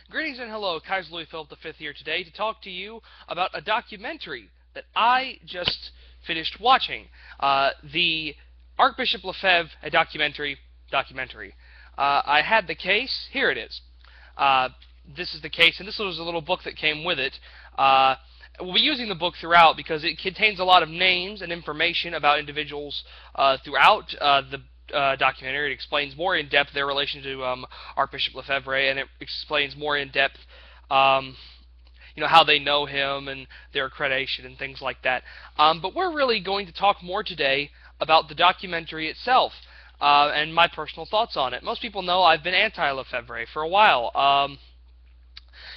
Greetings and hello, Kaiser Lefebvre the Fifth here today to talk to you about a documentary that I just finished watching. The Archbishop Lefebvre, a documentary. I had the case. Here it is. This is the case, and this was a little book that came with it. We'll be using the book throughout because it contains a lot of names and information about individuals throughout the documentary. It explains more in depth their relation to Archbishop Lefebvre, and it explains more in depth, how they know him and their accreditation and things like that. But we're really going to talk more today about the documentary itself and my personal thoughts on it. Most people know I've been anti-Lefebvre for a while.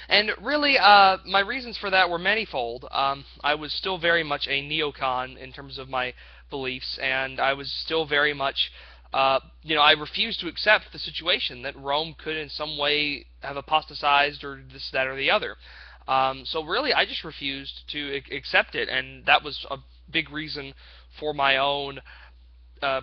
And really, my reasons for that were manifold. I was still very much a neocon in terms of my beliefs, and I was still very much, I refused to accept the situation that Rome could in some way have apostatized or this, that, or the other. So really, I just refused to accept it, and that was a big reason for my own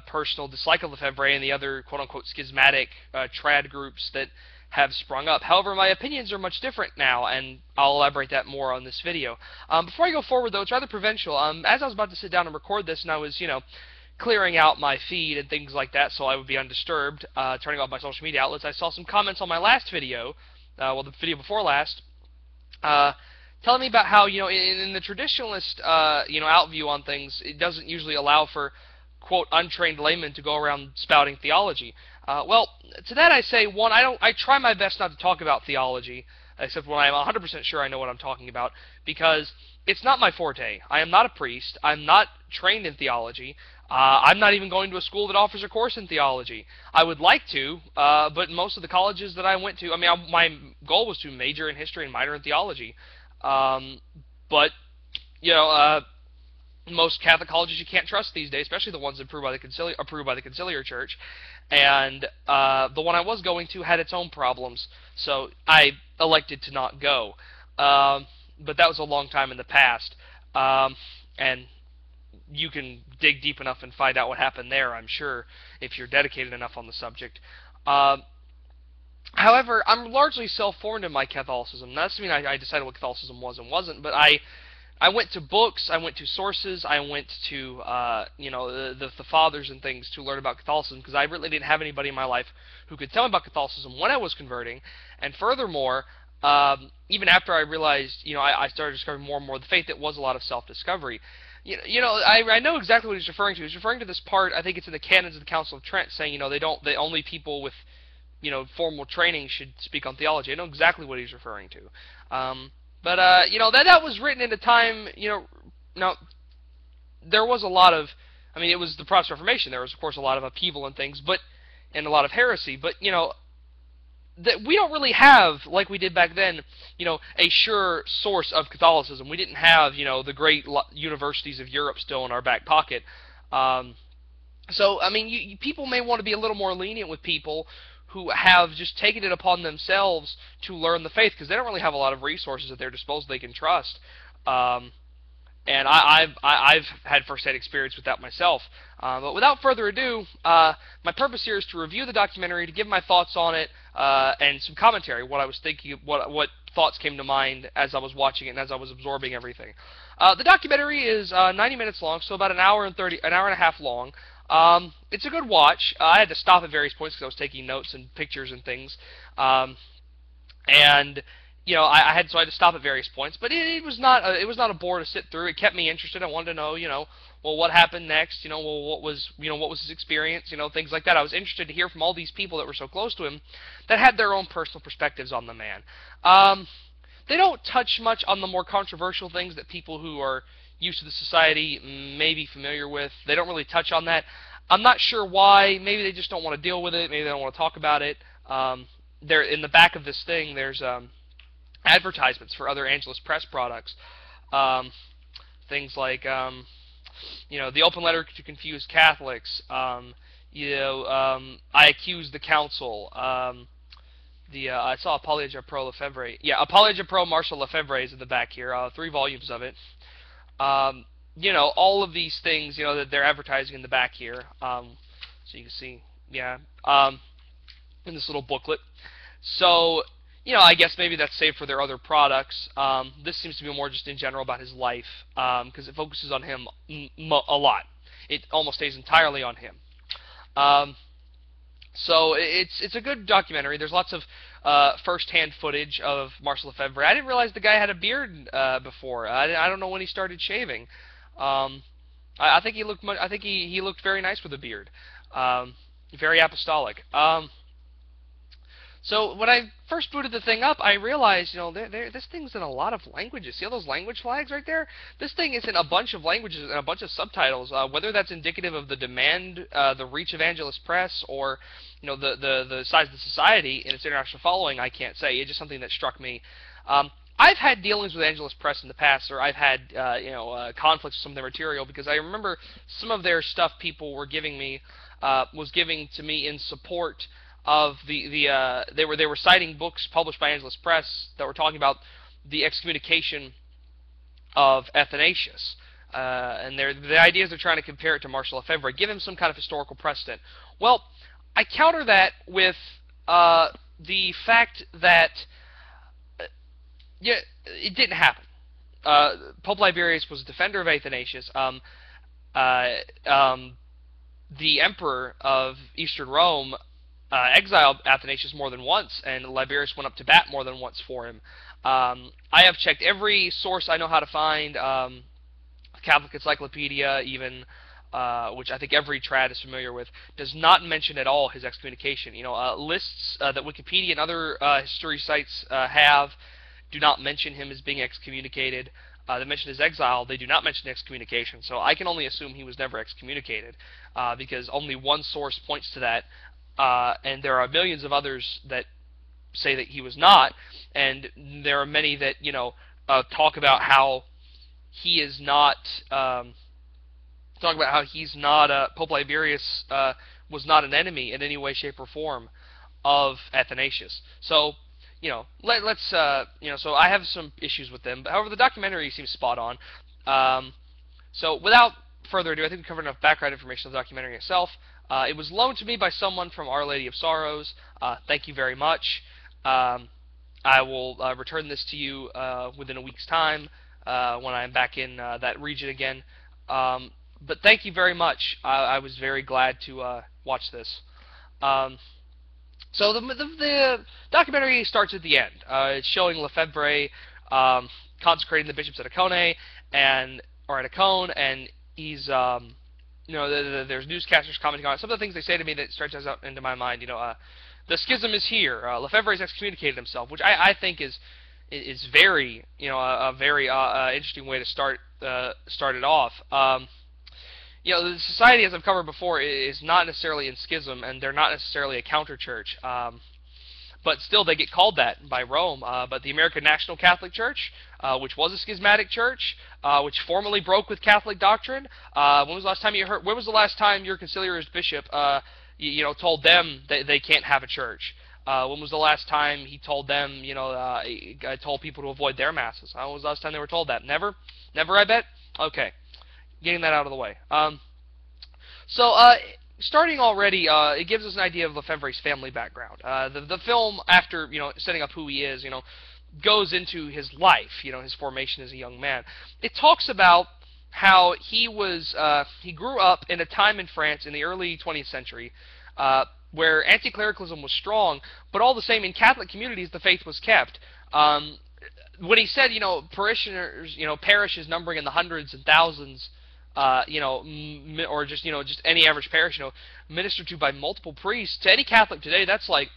personal dislike of Lefebvre and the other quote-unquote schismatic trad groups that have sprung up. However, my opinions are much different now, and I'll elaborate that more on this video. Before I go forward, though, it's rather provincial. As I was about to sit down and record this, and I was, clearing out my feed and things like that so I would be undisturbed, turning off my social media outlets, I saw some comments on my last video, the video before last, telling me about how, in the traditionalist, outview on things, it doesn't usually allow for, quote, untrained laymen to go around spouting theology. Well, to that I say, one, I try my best not to talk about theology, except when I'm 100% sure I know what I'm talking about, because it's not my forte. I am not a priest. I'm not trained in theology. I'm not even going to a school that offers a course in theology. I would like to, but most of the colleges that I went to, my goal was to major in history and minor in theology. But, most Catholic colleges you can't trust these days, especially the ones approved by the Conciliar Church. And the one I was going to had its own problems, so I elected to not go. But that was a long time in the past, and you can dig deep enough and find out what happened there, I'm sure, if you're dedicated enough on the subject. However, I'm largely self-formed in my Catholicism. That doesn't mean I decided what Catholicism was and wasn't, but I went to books, I went to sources, I went to, the fathers and things to learn about Catholicism, because I really didn't have anybody in my life who could tell me about Catholicism when I was converting. And furthermore, even after I realized, I started discovering more and more of the faith, it was a lot of self-discovery. I know exactly what he's referring to. He's referring to this part, I think it's in the Canons of the Council of Trent, saying, the only people with, formal training should speak on theology. I know exactly what he's referring to. But that was written in a time, now, there was a lot of, it was the Protestant Reformation. There was, of course, a lot of upheaval and things, and a lot of heresy, but, that we don't really have, like we did back then, a sure source of Catholicism. We didn't have, the great universities of Europe still in our back pocket. So, people may want to be a little more lenient with people who have just taken it upon themselves to learn the faith, because they don't really have a lot of resources at their disposal they can trust. And I've had first-hand experience with that myself. But without further ado, my purpose here is to review the documentary, to give my thoughts on it, and some commentary, what I was thinking, what thoughts came to mind as I was watching it and as I was absorbing everything. The documentary is 90 minutes long, so about an hour and a half long. It's a good watch. I had to stop at various points because I was taking notes and pictures and things. I had to stop at various points, but it was not a bore to sit through. It kept me interested. I wanted to know, well, what happened next? Well, what was his experience? Things like that. I was interested to hear from all these people that were so close to him that had their own personal perspectives on the man. They don't touch much on the more controversial things that people who are used to the society may be familiar with. They don't really touch on that. I'm not sure why. Maybe they just don't want to deal with it. Maybe they don't want to talk about it. There, in the back of this thing, there's advertisements for other Angelus Press products. Things like, the open letter to confused Catholics. I accuse the council. I saw Apologia Pro Lefebvre. Yeah, Apologia Pro Marshal Lefebvre is in the back here. 3 volumes of it. All of these things, that they're advertising in the back here. So you can see, yeah, in this little booklet. So, I guess maybe that's saved for their other products. This seems to be more just in general about his life, because it focuses on him a lot. It almost stays entirely on him. So it's a good documentary. There's lots of first-hand footage of Marcel Lefebvre. I didn't realize the guy had a beard before. I don't know when he started shaving. I think he looked he looked very nice with a beard. Very apostolic. So when I first booted the thing up, I realized, this thing's in a lot of languages. See all those language flags right there? This thing is in a bunch of languages and a bunch of subtitles. Whether that's indicative of the demand, the reach of Angelus Press, or the size of the society and its international following, I can't say. It's just something that struck me. I've had dealings with Angelus Press in the past, or I've had conflicts with some of their material, because I remember some of their stuff people were giving me was giving to me in support of they were citing books published by Angelus Press that were talking about the excommunication of Athanasius, and the ideas they're trying to compare it to Marcel Lefebvre, give him some kind of historical precedent. Well, I counter that with the fact that it didn't happen. Pope Liberius was a defender of Athanasius. The emperor of Eastern Rome exiled Athanasius more than once, and Liberius went up to bat more than once for him. I have checked every source I know how to find, Catholic Encyclopedia even, which I think every trad is familiar with, does not mention at all his excommunication. Lists that Wikipedia and other history sites have do not mention him as being excommunicated. They mention his exile. They do not mention excommunication. So I can only assume he was never excommunicated, because only one source points to that. And there are millions of others that say that he was not, and there are many that talk about how he is not. Pope Liberius was not an enemy in any way, shape, or form of Athanasius. So let's so I have some issues with them. But however, the documentary seems spot on. So without further ado, I think we covered enough background information on the documentary itself. It was loaned to me by someone from Our Lady of Sorrows. Thank you very much. I will return this to you within a week's time when I'm back in that region again. But thank you very much. I was very glad to watch this. So the documentary starts at the end. It's showing Lefebvre consecrating the bishops at Icone, at Icone, and he's there's newscasters commenting on it. Some of the things they say to me that stretches out into my mind. The schism is here. Lefebvre has excommunicated himself, which I think is very a very interesting way to start it off. The society, as I've covered before, is not necessarily in schism, and they're not necessarily a counter-church. But still, they get called that by Rome. But the American National Catholic Church, which was a schismatic church, which formally broke with Catholic doctrine. When was the last time you heard? When was the last time your conciliar's bishop, told them they can't have a church? When was the last time he told them, told people to avoid their masses? When was the last time they were told that? Never? Never, I bet? Okay. Getting that out of the way. Starting already, it gives us an idea of Lefebvre's family background. The film, after setting up who he is, goes into his life, his formation as a young man. It talks about how he grew up in a time in France in the early 20th century where anti-clericalism was strong, but all the same in Catholic communities the faith was kept. When he said, parishioners, parishes numbering in the hundreds and thousands, or just any average parish, ministered to by multiple priests. To any Catholic today, that's like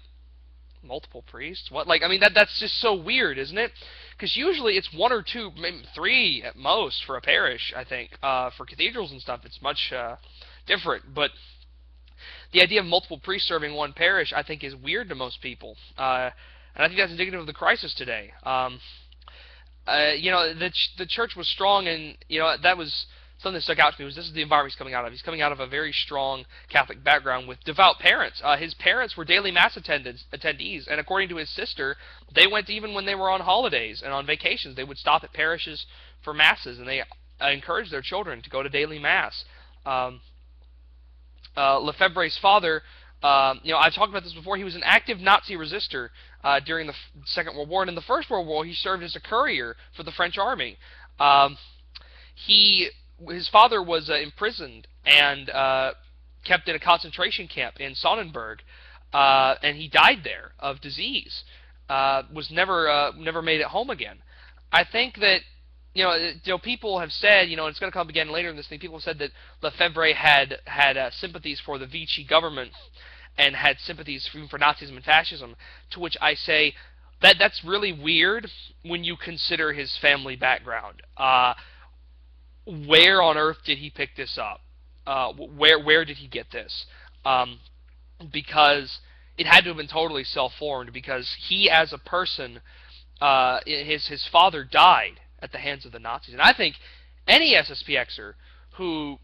multiple priests. What? That's just so weird, isn't it? Because usually it's one or two, maybe three at most for a parish. I think for cathedrals and stuff, it's much different. But the idea of multiple priests serving one parish, I think, is weird to most people, and I think that's indicative of the crisis today. The church was strong, and that was something that stuck out to me. This is the environment he's coming out of. He's coming out of a very strong Catholic background with devout parents. His parents were daily mass attendees, and according to his sister, they went even when they were on holidays and on vacations. They would stop at parishes for masses, and they encouraged their children to go to daily mass. Lefebvre's father, I've talked about this before, he was an active Nazi resistor during the Second World War, and in the First World War he served as a courier for the French army. Um, his father was imprisoned and kept in a concentration camp in Sonnenberg, and he died there of disease. Was never made it home again. I think that people have said, and it's going to come again later in this thing. People have said that Lefebvre had sympathies for the Vichy government and had sympathies even for Nazism and fascism. To which I say that that's really weird when you consider his family background. Where on earth did he pick this up? Where did he get this? Because it had to have been totally self-formed. Because he, as a person, his father died at the hands of the Nazis, and I think any SSPXer who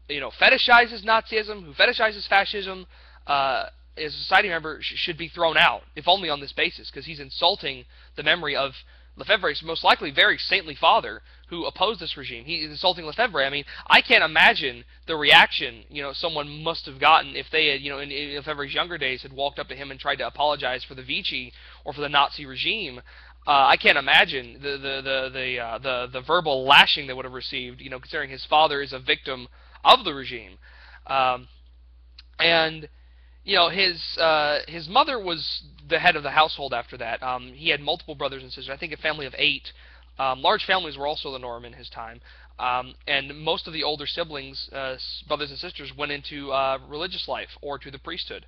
fetishizes Nazism, who fetishizes fascism, as a society member should be thrown out, if only on this basis, because he's insulting the memory of Lefebvre's most likely very saintly father who opposed this regime. He's insulting Lefebvre. I mean, I can't imagine the reaction someone must have gotten if they had, in Lefebvre's younger days, had walked up to him and tried to apologize for the Vichy or for the Nazi regime. I can't imagine the verbal lashing they would have received, considering his father is a victim of the regime, and his mother was the head of the household after that. He had multiple brothers and sisters. I think a family of 8. Large families were also the norm in his time, and most of the older siblings, brothers and sisters, went into religious life or to the priesthood.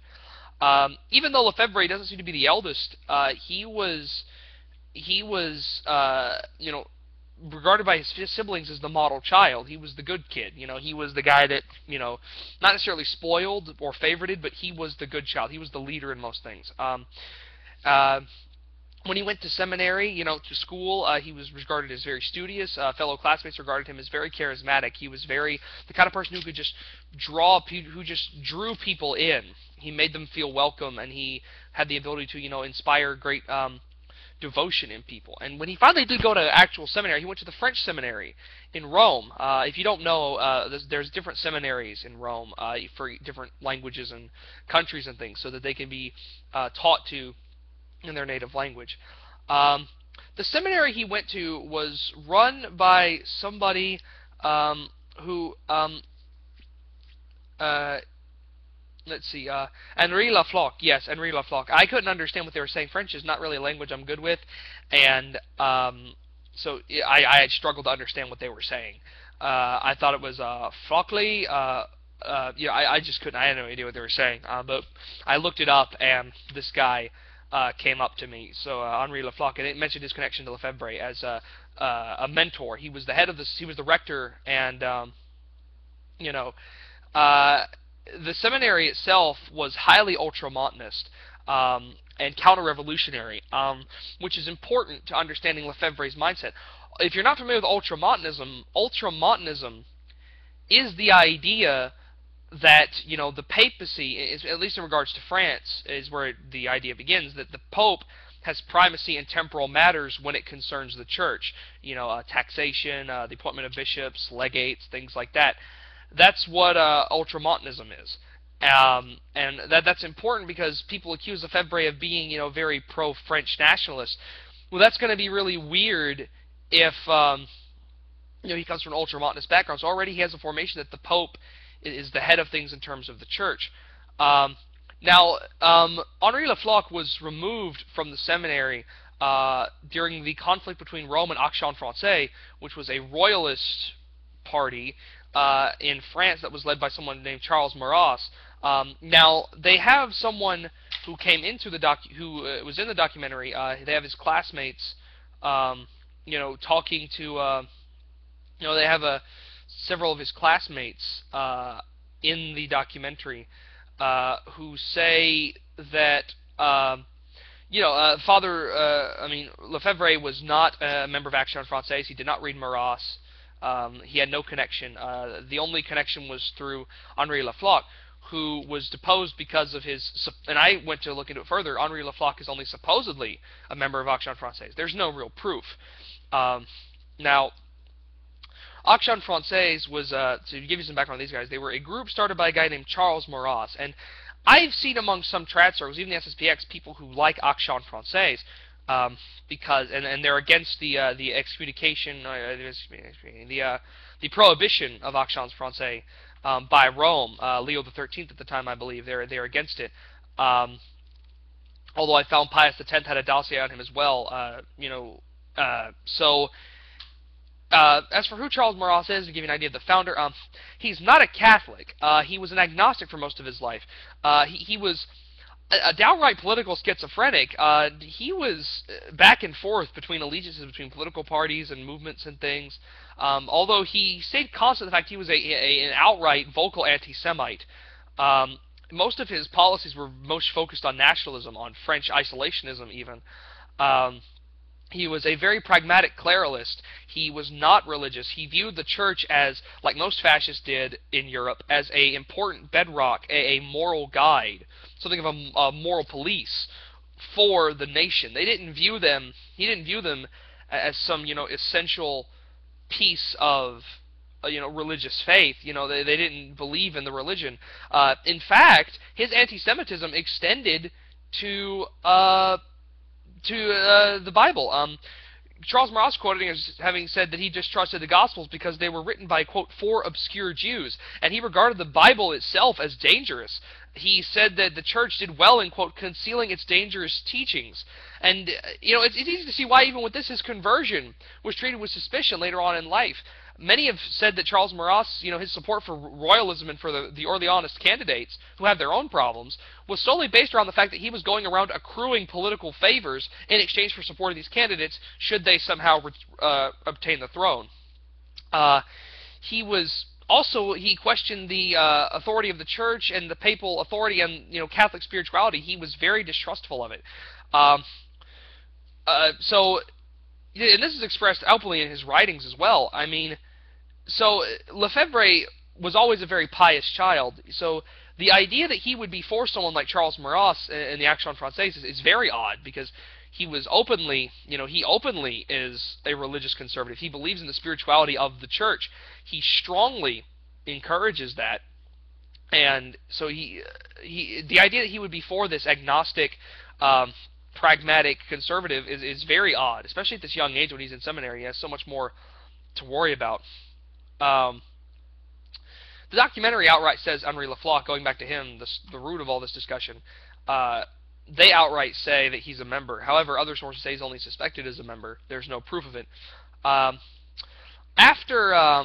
Even though Lefebvre doesn't seem to be the eldest, he was regarded by his siblings as the model child. He was the good kid. He was the guy that, not necessarily spoiled or favorited, but he was the good child. He was the leader in most things. When he went to seminary, to school, he was regarded as very studious. Fellow classmates regarded him as very charismatic. He was the kind of person who could just who just drew people in. He made them feel welcome, and he had the ability to, inspire great devotion in people. And when he finally did go to actual seminary, he went to the French seminary in Rome. If you don't know, there's different seminaries in Rome for different languages and countries and things, so that they can be taught to in their native language. The seminary he went to was run by somebody who let's see, Henri Lefebvre. Yes, Henri Lefebvre. I couldn't understand what they were saying. French is not really a language I'm good with, and so I had struggled to understand what they were saying. I thought it was Flockley. I just couldn't. I had no idea what they were saying. But I looked it up, and this guy came up to me. So Henri Lefebvre, and it mentioned his connection to Lefebvre as a mentor. He was the head of this. He was the rector, and the seminary itself was highly ultramontanist and counter-revolutionary, which is important to understanding Lefebvre's mindset. If you're not familiar with ultramontanism, ultramontanism is the idea that the papacy, is, at least in regards to France, is where the idea begins, that the Pope has primacy in temporal matters when it concerns the Church. Taxation, the appointment of bishops, legates, things like that. That's what ultramontanism is, and that's important because people accuse Lefebvre of being, very pro-French nationalist. Well, that's going to be really weird if, he comes from an ultramontanist background. So already he has a formation that the Pope is the head of things in terms of the Church. Now, Henri Lefebvre was removed from the seminary during the conflict between Rome and Action Française, which was a royalist party in France that was led by someone named Charles Maurras. Now they have someone who came into the who was in the documentary. They have his classmates, talking to, they have several of his classmates in the documentary who say that Lefebvre was not a member of Action Française. He did not read Maurras. He had no connection. The only connection was through Henri Lefebvre, who was deposed because of his... And I went to look into it further. Henri Lefebvre is only supposedly a member of Action Française. There's no real proof. Now, Action Française was, to give you some background on these guys, they were a group started by a guy named Charles Maurras. And I've seen among some trad circles, even the SSPX, people who like Action Française, because and they're against the excommunication, the prohibition of Action Française by Rome, Leo the 13th at the time, I believe. They're against it. Although I found Pius X had a dossier on him as well. As for who Charles Maurras is, to give you an idea of the founder, he's not a Catholic. He was an agnostic for most of his life. He was a downright political schizophrenic. He was back and forth between allegiances between political parties and movements and things. Although he stayed constant to the fact he was an outright vocal anti-Semite. Most of his policies were most focused on nationalism, on French isolationism even. He was a very pragmatic clericalist. He was not religious. He viewed the church as, like most fascists did in Europe, as an important bedrock, a moral guide, something of a moral police for the nation. They didn't view them. He didn't view them as some essential piece of religious faith. They didn't believe in the religion. In fact, his anti-Semitism extended to the Bible. Charles Maurras quoted as having said that he distrusted the Gospels because they were written by, quote, 4 obscure Jews, and he regarded the Bible itself as dangerous. He said that the church did well in, quote, concealing its dangerous teachings. And, it's easy to see why even with this, his conversion was treated with suspicion later on in life. Many have said that Charles Maurras, his support for royalism and for the Orleanist candidates, who have their own problems, was solely based around the fact that he was going around accruing political favors in exchange for support of these candidates should they somehow obtain the throne. He questioned the authority of the church and the papal authority and Catholic spirituality. He was very distrustful of it. And this is expressed openly in his writings as well. I mean, so Lefebvre was always a very pious child. So the idea that he would be for someone like Charles Maurras in the Action Française is very odd, because he was openly, he openly is a religious conservative. He believes in the spirituality of the church. He strongly encourages that. And so the idea that he would be for this agnostic, pragmatic conservative is very odd, especially at this young age when he's in seminary. He has so much more to worry about. The documentary outright says Henri Lefebvre, going back to him, the root of all this discussion, they outright say that he's a member. However, other sources say he's only suspected as a member. There's no proof of it. After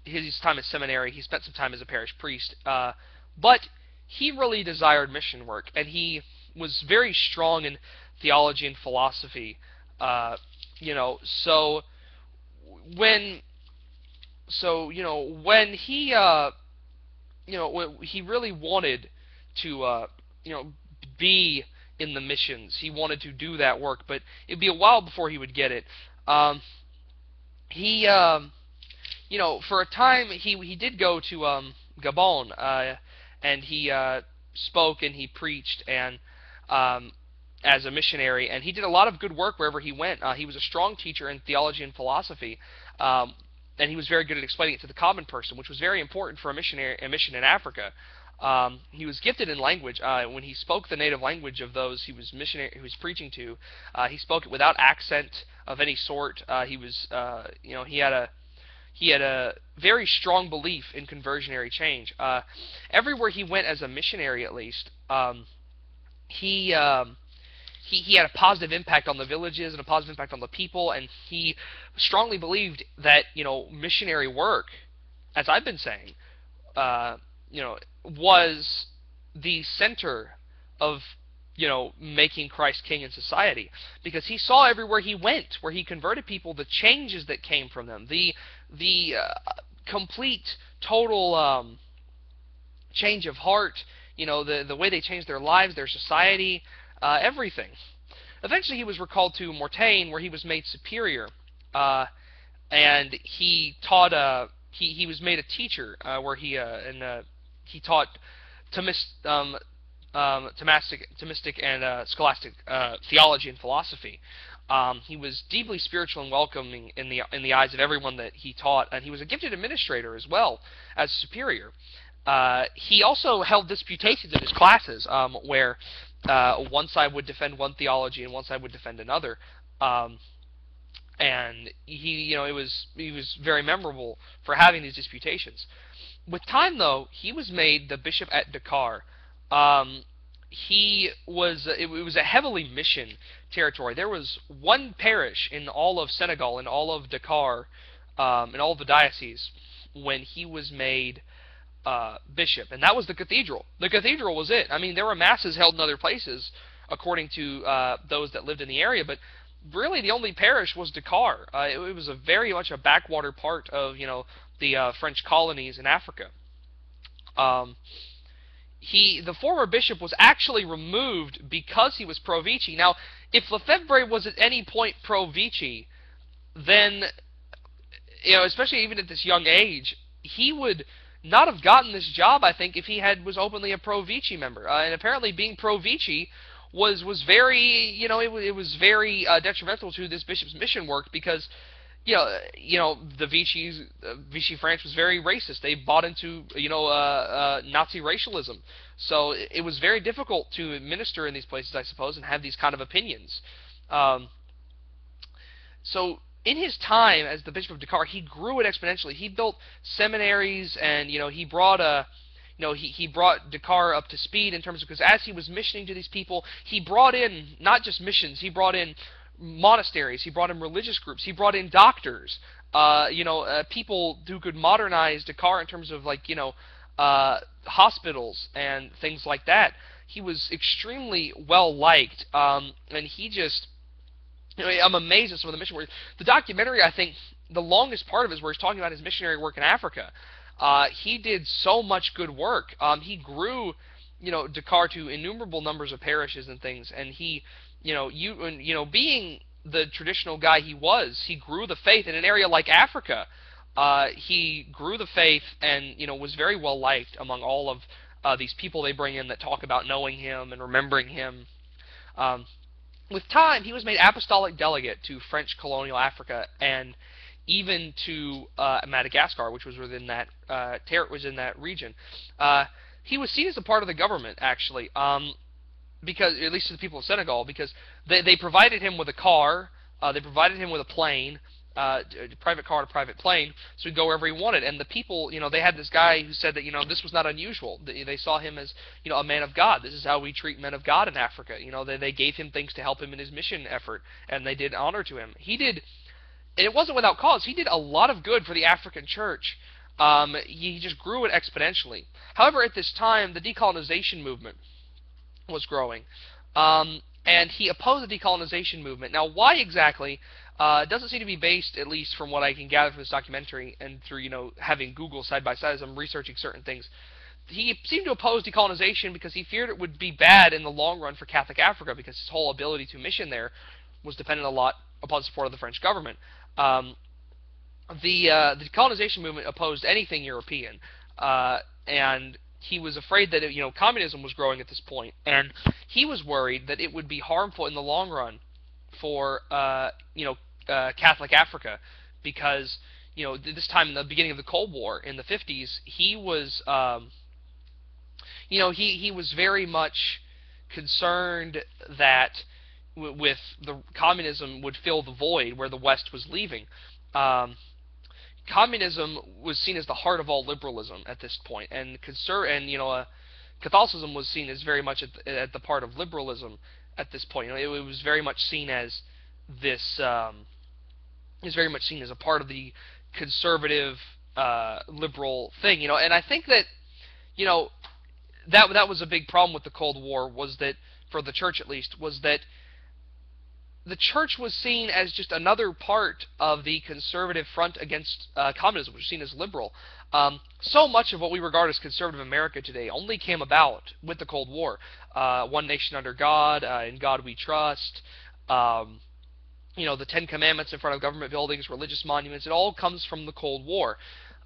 his time at seminary, he spent some time as a parish priest, but he really desired mission work, and he was very strong in theology and philosophy. So when he really wanted to be in the missions, he wanted to do that work, but it'd be a while before he would get it. For a time he did go to Gabon, and he spoke and he preached and as a missionary, and he did a lot of good work wherever he went. He was a strong teacher in theology and philosophy, and he was very good at explaining it to the common person, which was very important for a mission in Africa. He was gifted in language. When he spoke the native language of those he was preaching to, he spoke it without accent of any sort. He had a very strong belief in conversionary change. Everywhere he went as a missionary, at least, he had a positive impact on the villages and a positive impact on the people, and he strongly believed that missionary work, as I've been saying, was the center of making Christ king in society, because he saw everywhere he went, where he converted people, the changes that came from them, the complete, total change of heart, the way they changed their lives, their society, everything. Eventually he was recalled to Mortain, where he was made superior, and he taught. He was made a teacher, where he taught Thomistic and scholastic theology and philosophy. He was deeply spiritual and welcoming in the eyes of everyone that he taught, and he was a gifted administrator as well as superior. He also held disputations in his classes, where one side would defend one theology and one side would defend another. And he was very memorable for having these disputations. With time, though, he was made the bishop at Dakar. It was a heavily mission territory. There was one parish in all of Senegal, in all of Dakar, in all of the dioceses, when he was made bishop, and that was the cathedral. The cathedral was it. I mean, there were masses held in other places, according to those that lived in the area, but really the only parish was Dakar. It was very much a backwater part of the French colonies in Africa. The former bishop was actually removed because he was pro-Vichy. Now, if Lefebvre was at any point pro-Vichy, then, especially even at this young age, he would not have gotten this job, I think, if he was openly a pro-Vichy member. And apparently being pro-Vichy was very, it was very detrimental to this bishop's mission work, because the Vichy France was very racist. They bought into Nazi racialism, so it was very difficult to minister in these places, I suppose, and have these kind of opinions. So in his time as the Bishop of Dakar, he grew it exponentially. He built seminaries, and he brought he brought Dakar up to speed in terms of, because as he was missioning to these people, he brought in not just missions, he brought in monasteries, he brought in religious groups, he brought in doctors, people who could modernize Dakar in terms of hospitals and things like that. He was extremely well liked, and he just, I'm amazed at some of the mission work. The documentary, I think, the longest part of it is where he's talking about his missionary work in Africa. He did so much good work. He grew, Dakar to innumerable numbers of parishes and things, and he, being the traditional guy he was, he grew the faith in an area like Africa. He grew the faith and, was very well liked among all of these people they bring in that talk about knowing him and remembering him. With time, he was made apostolic delegate to French colonial Africa, and even to Madagascar, which was within that in that region. He was seen as a part of the government, actually, because, at least to the people of Senegal, because they provided him with a car, they provided him with a plane, a private car and a private plane, so he'd go wherever he wanted. And the people, they had this guy who said that, this was not unusual. They saw him as, a man of God. This is how we treat men of God in Africa. They gave him things to help him in his mission effort, and they did honor to him. He did, and it wasn't without cause, he did a lot of good for the African church. He just grew it exponentially. However, at this time, the decolonization movement was growing, and he opposed the decolonization movement. Now, why exactly? It doesn't seem to be based, at least from what I can gather from this documentary and through, having Google side by side as I'm researching certain things. He seemed to oppose decolonization because he feared it would be bad in the long run for Catholic Africa, because his whole ability to mission there was dependent a lot upon the support of the French government. The decolonization movement opposed anything European, and he was afraid that communism was growing at this point, and he was worried that it would be harmful in the long run for Catholic Africa, because this time in the beginning of the Cold War in the 50s, he was he was very much concerned that with the communism would fill the void where the West was leaving. Communism was seen as the heart of all liberalism at this point, and Catholicism was seen as very much at the part of liberalism at this point. It was very much seen as this. Is very much seen as a part of the conservative, liberal thing. And I think that that was a big problem with the Cold War, was that, for the church at least, was that the church was seen as just another part of the conservative front against communism, which was seen as liberal. So much of what we regard as conservative America today only came about with the Cold War. One nation under God, in God we trust, the Ten Commandments in front of government buildings, religious monuments, it all comes from the Cold War.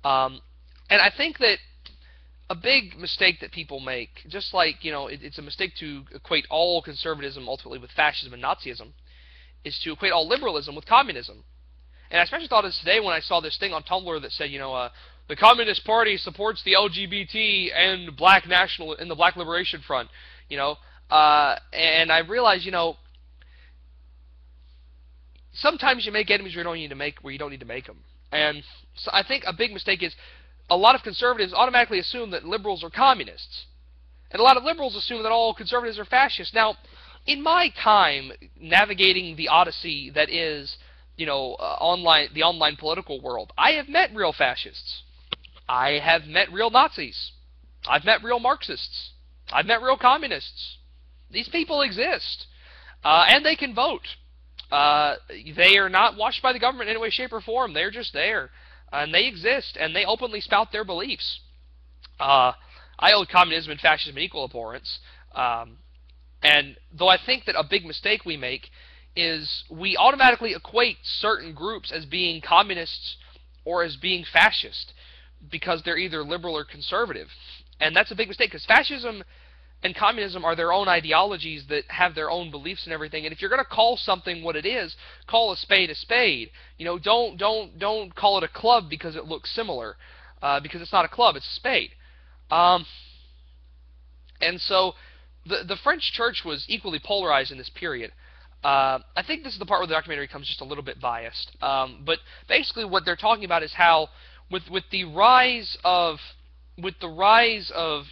And I think that a big mistake that people make, just like, it's a mistake to equate all conservatism ultimately with fascism and Nazism, is to equate all liberalism with communism. And I especially thought of this today when I saw this thing on Tumblr that said, the Communist Party supports the LGBT and the Black Liberation Front, you know, and I realize, you know, sometimes you make enemies where you don't need to make them. And so I think a big mistake is a lot of conservatives automatically assume that liberals are communists. And a lot of liberals assume that all conservatives are fascists. Now, in my time navigating the odyssey that is, you know, the online political world, I have met real fascists. I have met real Nazis. I've met real Marxists. I've met real communists. These people exist. And they can vote. They are not watched by the government in any way, shape, or form. They're just there. And they exist, and they openly spout their beliefs. I hold communism and fascism in equal abhorrence. And though I think that a big mistake we make is we automatically equate certain groups as being communists or as being fascist because they're either liberal or conservative. And that's a big mistake, because fascism and communism are their own ideologies that have their own beliefs and everything. And if you're going to call something what it is, call a spade a spade. You know, don't call it a club because it looks similar, because it's not a club, it's a spade. And so the French church was equally polarized in this period. I think this is the part where the documentary comes just a little bit biased. But basically what they're talking about is how with the rise of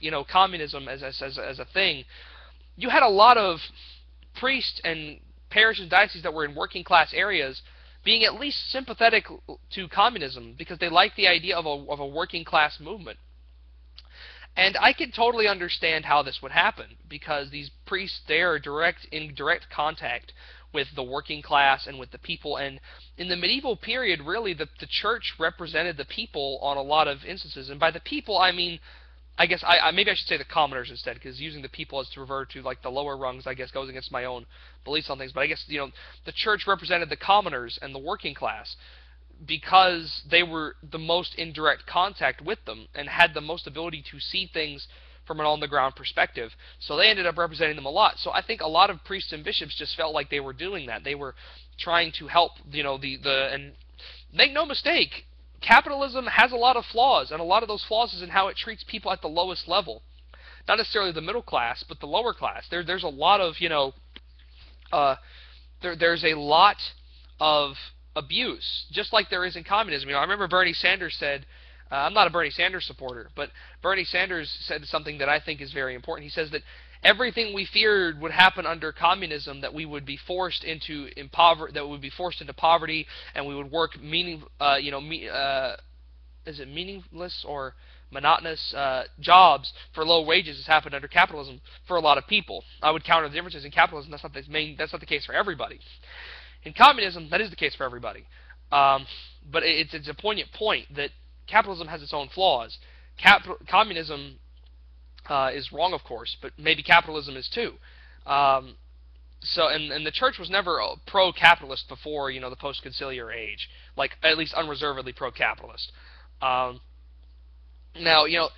you know, communism as a thing, you had a lot of priests and parishes and dioceses that were in working class areas being at least sympathetic to communism because they liked the idea of a working class movement. And I can totally understand how this would happen, because these priests, they are in direct contact with the working class and with the people. And in the medieval period, really, the church represented the people on a lot of instances. And by the people, I mean, I guess maybe I should say the commoners instead, because using the people as to refer to like the lower rungs, I guess, goes against my own beliefs on things. But I guess, you know, the church represented the commoners and the working class, because they were the most in direct contact with them and had the most ability to see things from an on-the-ground perspective. So they ended up representing them a lot. So I think a lot of priests and bishops just felt like they were doing that. They were trying to help, you know, and make no mistake, capitalism has a lot of flaws, and a lot of those flaws is in how it treats people at the lowest level. Not necessarily the middle class, but the lower class. There's a lot of, you know, there's a lot of abuse, just like there is in communism. You know, I remember Bernie Sanders said, I'm not a Bernie Sanders supporter, but Bernie Sanders said something that I think is very important. He says that everything we feared would happen under communism, that we would be forced into poverty, and we would work is it meaningless or monotonous jobs for low wages, has happened under capitalism for a lot of people. I would counter the differences. In capitalism, that's not the case for everybody. In communism, that is the case for everybody. But it's a poignant point that capitalism has its own flaws. Communism is wrong, of course, but maybe capitalism is too. So, and the church was never pro-capitalist before, you know, the post-conciliar age, like at least unreservedly pro-capitalist. Now, you know,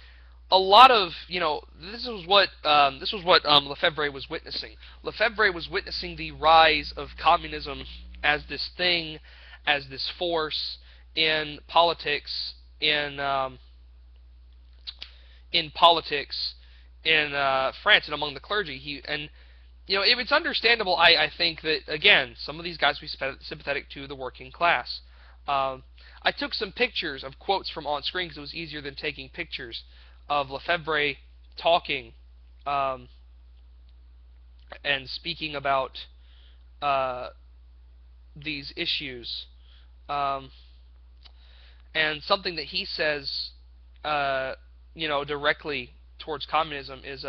a lot of, you know, this was what Lefebvre was witnessing. Lefebvre was witnessing the rise of communism as this thing, as this force in politics, in France and among the clergy. And you know, it's understandable. I think that, again, some of these guys would be sympathetic to the working class. I took some pictures of quotes from on screen because it was easier than taking pictures of Lefebvre talking and speaking about these issues. And something that he says, you know, directly towards communism is,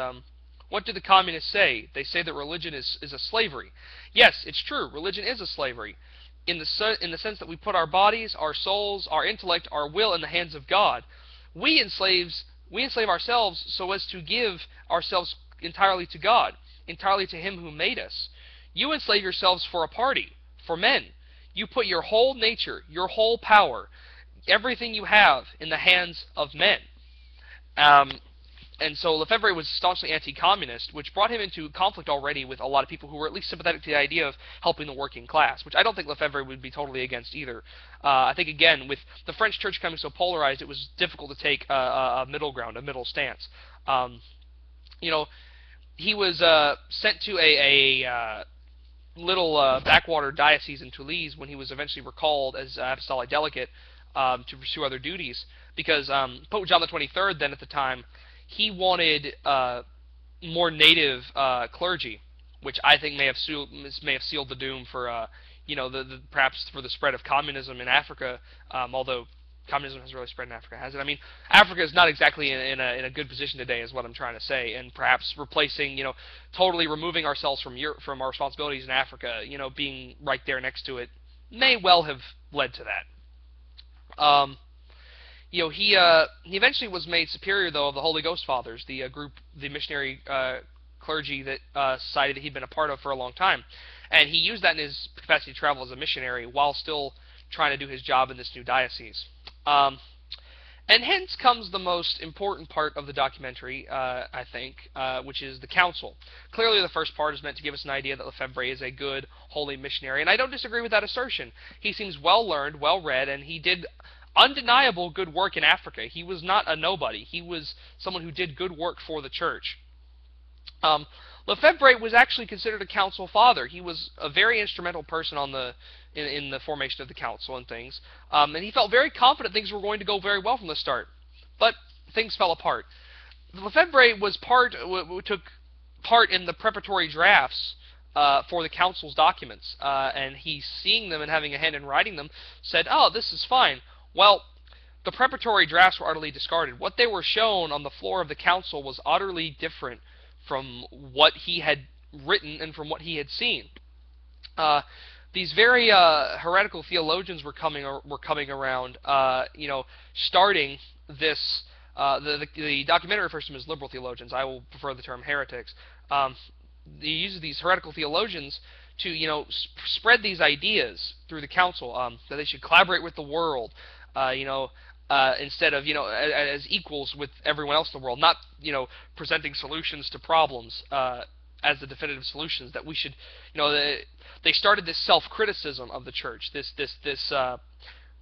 what do the communists say? They say that religion is a slavery. Yes, it's true. Religion is a slavery, in the sense that we put our bodies, our souls, our intellect, our will in the hands of God. We enslave ourselves so as to give ourselves entirely to God, entirely to Him who made us. You enslave yourselves for a party, for men. You put your whole nature, your whole power, everything you have in the hands of men. And so Lefebvre was staunchly anti-communist, which brought him into conflict already with a lot of people who were at least sympathetic to the idea of helping the working class, which I don't think Lefebvre would be totally against either. I think, again, with the French church becoming so polarized, it was difficult to take a middle ground, a middle stance. You know, he was sent to a little backwater diocese in Toulouse when he was eventually recalled as apostolic delegate to pursue other duties, because Pope John the 23rd then at the time, he wanted more native clergy, which I think may have sealed the doom for you know, perhaps for the spread of communism in Africa, although communism hasn't really spread in Africa, has it? I mean, Africa is not exactly in a good position today, is what I'm trying to say, and perhaps replacing, you know, totally removing ourselves from from our responsibilities in Africa, you know, being right there next to it, may well have led to that. You know, he eventually was made superior, though, of the Holy Ghost Fathers, the group, the missionary clergy that society that he'd been a part of for a long time, and he used that in his capacity to travel as a missionary while still trying to do his job in this new diocese. And hence comes the most important part of the documentary, I think, which is the council. Clearly the first part is meant to give us an idea that Lefebvre is a good, holy missionary, and I don't disagree with that assertion. He seems well-learned, well-read, and he did undeniable good work in Africa. He was not a nobody. He was someone who did good work for the church. Lefebvre was actually considered a council father. He was a very instrumental person on in the formation of the council and things, and he felt very confident things were going to go very well from the start. But things fell apart. Lefebvre took part in the preparatory drafts for the council's documents, and he, seeing them and having a hand in writing them, said, "Oh, this is fine." Well, the preparatory drafts were utterly discarded. What they were shown on the floor of the council was utterly different from what he had written and from what he had seen. These very heretical theologians were coming around, you know, starting this. The documentary refers to them as liberal theologians. I will prefer the term heretics. He uses these heretical theologians to, you know, spread these ideas through the council, that they should collaborate with the world, you know, instead of, you know, as equals with everyone else in the world, not, you know, presenting solutions to problems as the definitive solutions, that we should, you know, they started this self-criticism of the church, this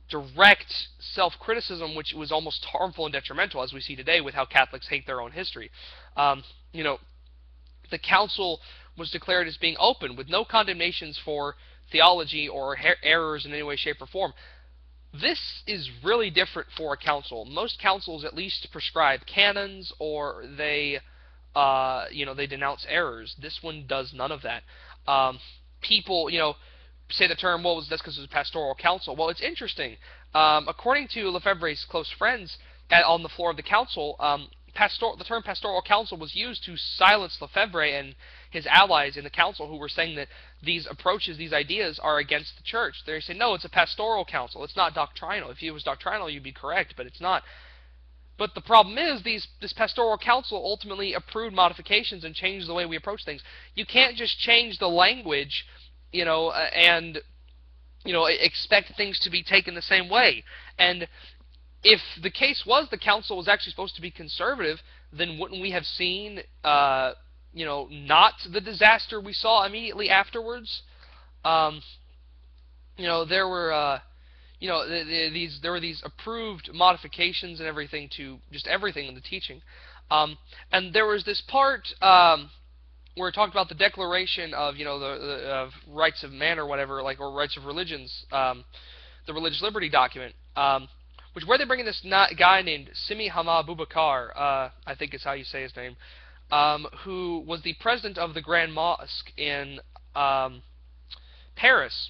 direct self-criticism, which was almost harmful and detrimental, as we see today with how Catholics hate their own history. You know, the council was declared as being open, with no condemnations for theology or errors in any way, shape, or form. This is really different for a council. Most councils at least prescribe canons, or they, you know, they denounce errors. This one does none of that. People, you know, say the term, well, that's because it was a pastoral council. Well, it's interesting. According to Lefebvre's close friends on the floor of the council, the term pastoral council was used to silence Lefebvre and his allies in the council, who were saying that these approaches, these ideas, are against the church. They say, no, it's a pastoral council. It's not doctrinal. If it was doctrinal, you'd be correct, but it's not. But the problem is, this pastoral council ultimately approved modifications and changed the way we approach things. You can't just change the language, you know, and, you know, expect things to be taken the same way. And if the case was the council was actually supposed to be conservative, then wouldn't we have seen, you know, not the disaster we saw immediately afterwards? You know, there were, you know, there were these approved modifications and everything to just everything in the teaching. And there was this part where it talked about the declaration of, you know, the rights of man or whatever, like, or rights of religions, the religious liberty document, where they bring in this guy named Simi Hama Boubacar, I think is how you say his name, who was the president of the Grand Mosque in Paris.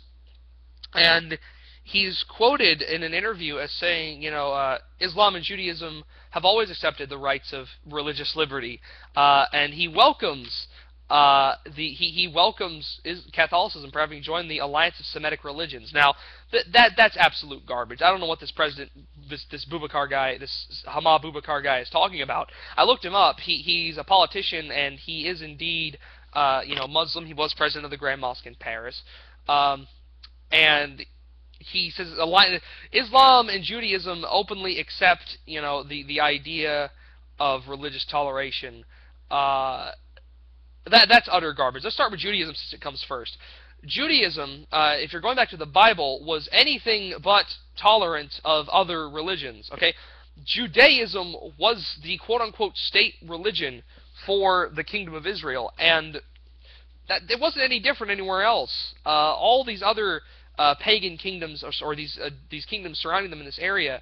And he's quoted in an interview as saying, you know, Islam and Judaism have always accepted the rights of religious liberty, and he welcomes he welcomes Catholicism for having joined the Alliance of Semitic Religions. Now, that's absolute garbage. I don't know what this president, this Boubacar guy, this Hama Boubacar guy is talking about. I looked him up. He's a politician, and he is indeed, you know, Muslim. He was president of the Grand Mosque in Paris, and he says Islam and Judaism openly accept, you know, the idea of religious toleration, that's utter garbage. Let's start with Judaism since it comes first. Judaism, if you're going back to the Bible, was anything but tolerant of other religions. Okay, Judaism was the quote-unquote state religion for the Kingdom of Israel, and that it wasn't any different anywhere else. All these other pagan kingdoms, or these kingdoms surrounding them in this area,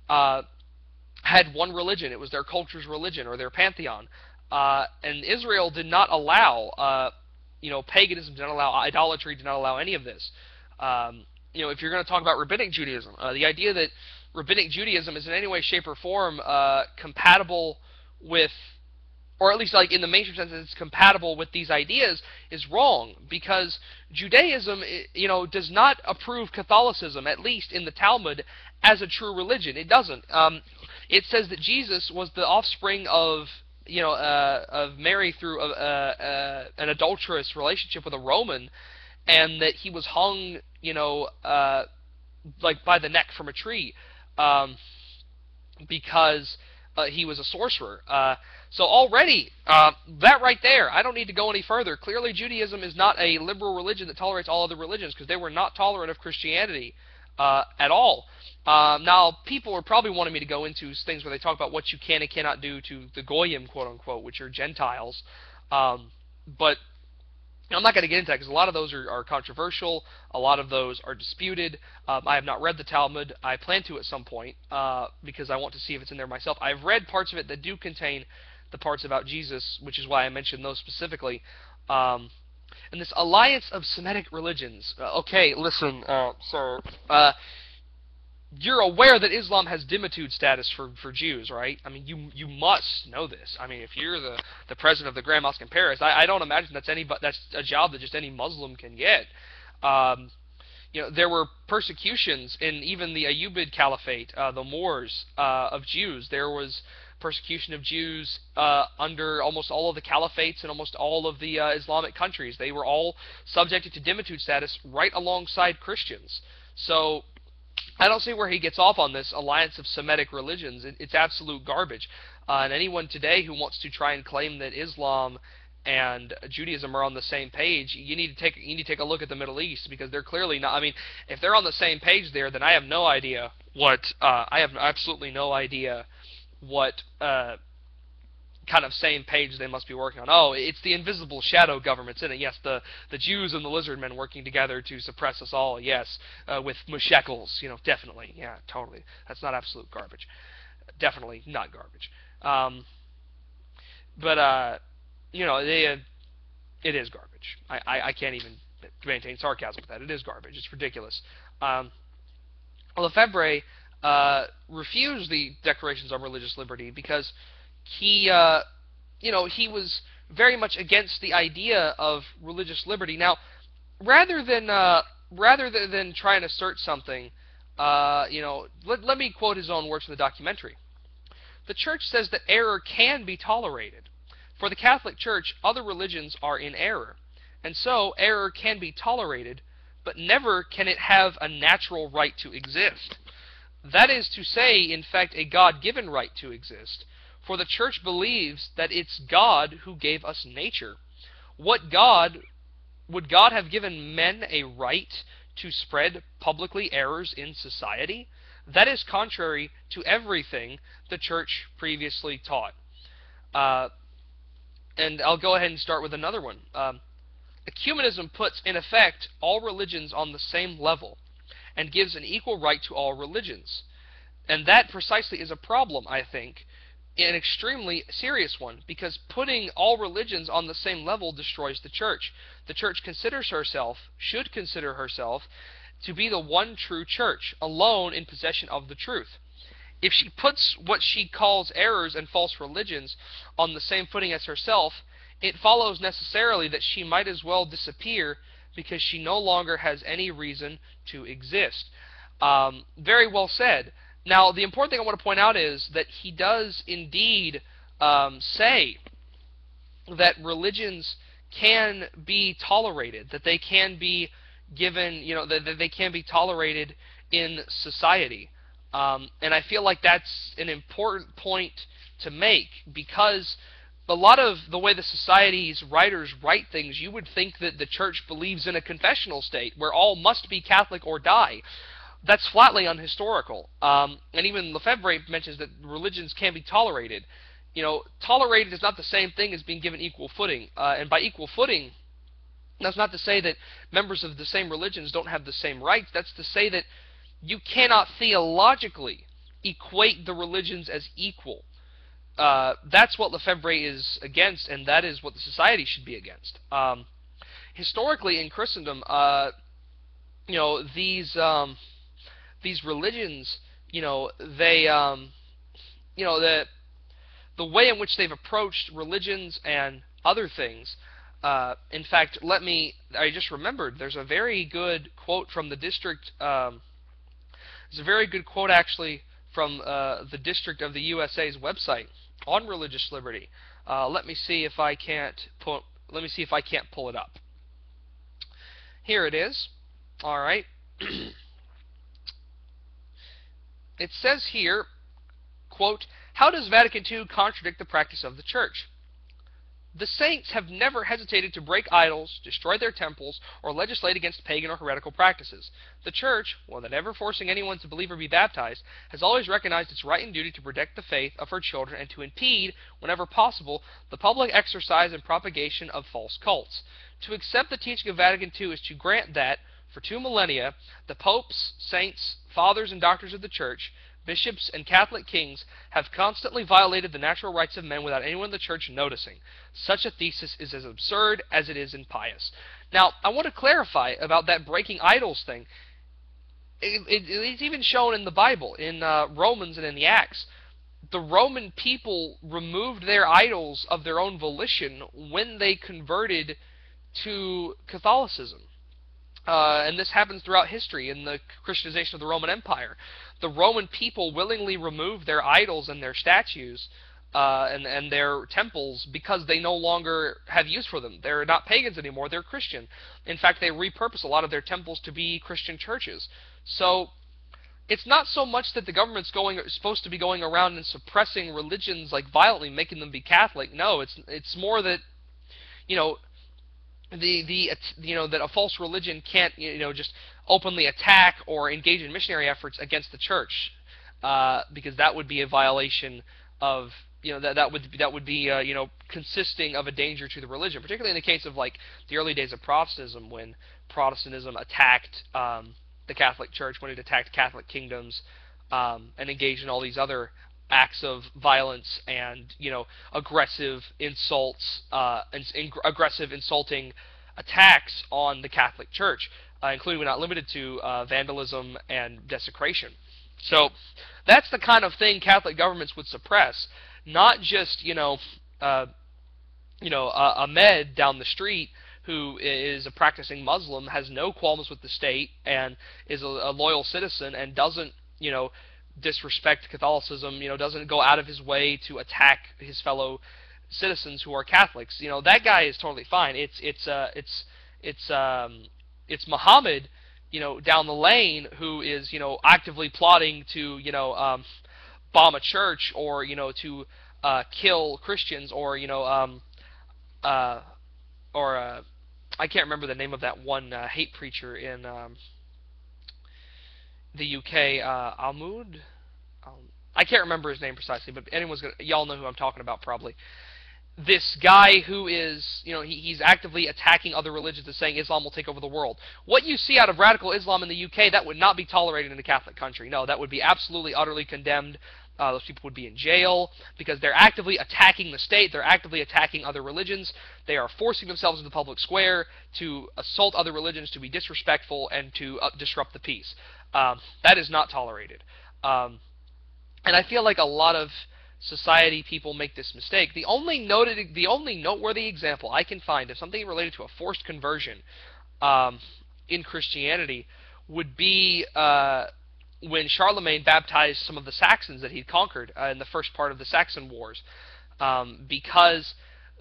had one religion. It was their culture's religion, or their pantheon. And Israel did not allow, paganism, did not allow idolatry, did not allow any of this. If you're going to talk about Rabbinic Judaism, the idea that Rabbinic Judaism is in any way, shape, or form compatible with, or at least like in the mainstream sense, it's compatible with these ideas, is wrong, because Judaism, does not approve Catholicism, at least in the Talmud, as a true religion. It doesn't. It says that Jesus was the offspring of Mary through an adulterous relationship with a Roman, and that he was hung, like by the neck from a tree, because he was a sorcerer. So already, that right there, I don't need to go any further. Clearly, Judaism is not a liberal religion that tolerates all other religions, because they were not tolerant of Christianity at all. Now, people are probably wanting me to go into things where they talk about what you can and cannot do to the Goyim, quote-unquote, which are Gentiles. But I'm not going to get into that, because a lot of those are controversial. A lot of those are disputed. I have not read the Talmud. I plan to at some point, because I want to see if it's in there myself. I've read parts of it that do contain the parts about Jesus, which is why I mentioned those specifically. And this alliance of Semitic religions. Okay, listen, sir. You're aware that Islam has dhimmitude status for Jews, right? I mean, you must know this. I mean, if you're the president of the Grand Mosque in Paris, I don't imagine that's a job that just any Muslim can get. There were persecutions in even the Ayyubid Caliphate, the Moors of Jews. There was persecution of Jews under almost all of the caliphates and almost all of the Islamic countries. They were all subjected to dhimmitude status right alongside Christians. So I don't see where he gets off on this alliance of Semitic religions. It's absolute garbage. And anyone today who wants to try and claim that Islam and Judaism are on the same page, you need to take a look at the Middle East, because they're clearly not. I mean, if they're on the same page there, then I have no idea what I have absolutely no idea what kind of same page they must be working on. Oh, it's the invisible shadow governments in it. Yes, the Jews and the lizard men working together to suppress us all. Yes, with mushekels. Definitely. Yeah, totally. That's not absolute garbage. Definitely not garbage. It is garbage. I can't even maintain sarcasm with that. It is garbage. It's ridiculous. Lefebvre refused the declarations on religious liberty because he was very much against the idea of religious liberty. Now, rather than try and assert something, let me quote his own words from the documentary. The Church says that error can be tolerated. For the Catholic Church, other religions are in error, and so error can be tolerated, but never can it have a natural right to exist. That is to say, in fact, a God-given right to exist. For the Church believes that it's God who gave us nature. Would God have given men a right to spread publicly errors in society? That is contrary to everything the Church previously taught. And I'll go ahead and start with another one. Ecumenism puts, in effect, all religions on the same level and gives an equal right to all religions. And that precisely is a problem, I think, an extremely serious one, because putting all religions on the same level destroys the Church. The Church should consider herself to be the one true Church, alone in possession of the truth. If she puts what she calls errors and false religions on the same footing as herself, it follows necessarily that she might as well disappear, because she no longer has any reason to exist. Very well said. Now, the important thing I want to point out is that he does indeed say that religions can be tolerated, that they can be given, that they can be tolerated in society. And I feel like that's an important point to make, because a lot of the way the society's writers write things, you would think that the church believes in a confessional state where all must be Catholic or die. That's flatly unhistorical. And even Lefebvre mentions that religions can be tolerated. You know, tolerated is not the same thing as being given equal footing. And by equal footing, that's not to say that members of the same religions don't have the same rights. That's to say that you cannot theologically equate the religions as equal. That's what Lefebvre is against, and that is what the society should be against. Historically, in Christendom, you know, these religions, you know, they, you know, the way in which they've approached religions and other things. In fact, I just remembered, there's a very good quote from the district, there's a very good quote actually from the District of the USA's website on religious liberty. Let me see if I can't pull it up. Here it is. All right. It says here, quote, "How does Vatican II contradict the practice of the Church? The saints have never hesitated to break idols, destroy their temples, or legislate against pagan or heretical practices. The Church, while never forcing anyone to believe or be baptized, has always recognized its right and duty to protect the faith of her children and to impede, whenever possible, the public exercise and propagation of false cults. To accept the teaching of Vatican II is to grant that, for 2 millennia, the popes, saints, fathers, and doctors of the Church, bishops, and Catholic kings have constantly violated the natural rights of men without anyone in the Church noticing. Such a thesis is as absurd as it is impious." Now, I want to clarify about that breaking idols thing. It's even shown in the Bible, in Romans and in the Acts. The Roman people removed their idols of their own volition when they converted to Catholicism. And this happens throughout history in the Christianization of the Roman Empire. The Roman people willingly removed their idols and their statues and their temples because they no longer have use for them. They're not pagans anymore, they're Christian. In fact, they repurpose a lot of their temples to be Christian churches. So it's not so much that the government's supposed to be going around and suppressing religions like violently, making them be Catholic. No, it's more that, you know, that a false religion can't, you know, just openly attack or engage in missionary efforts against the Church, because that would be a violation of, you know, that would be you know, consisting of a danger to the religion, particularly in the case of like the early days of Protestantism, when Protestantism attacked the Catholic Church, when it attacked Catholic kingdoms, and engaged in all these other acts of violence and, you know, aggressive insults, aggressive insulting attacks on the Catholic Church, including but not limited to vandalism and desecration. So that's the kind of thing Catholic governments would suppress, not just, you know, Ahmed down the street who is a practicing Muslim, has no qualms with the state and is a loyal citizen and doesn't, you know, disrespect Catholicism, you know, doesn't go out of his way to attack his fellow citizens who are Catholics. You know, that guy is totally fine. It's Muhammad, you know, down the lane, who is, you know, actively plotting to, you know, bomb a church, or, you know, to kill Christians, or, you know, I can't remember the name of that one hate preacher in the UK, Almud. I can't remember his name precisely, but y'all know who I'm talking about probably. This guy who is, you know, he's actively attacking other religions and saying Islam will take over the world. What you see out of radical Islam in the UK, that would not be tolerated in a Catholic country. No, that would be absolutely, utterly condemned. Those people would be in jail because they're actively attacking the state. They're actively attacking other religions. They are forcing themselves into the public square to assault other religions, to be disrespectful, and to disrupt the peace. That is not tolerated. And I feel like a lot of society people make this mistake. The only noteworthy example I can find of something related to a forced conversion in Christianity would be when Charlemagne baptized some of the Saxons that he'd conquered in the first part of the Saxon Wars, because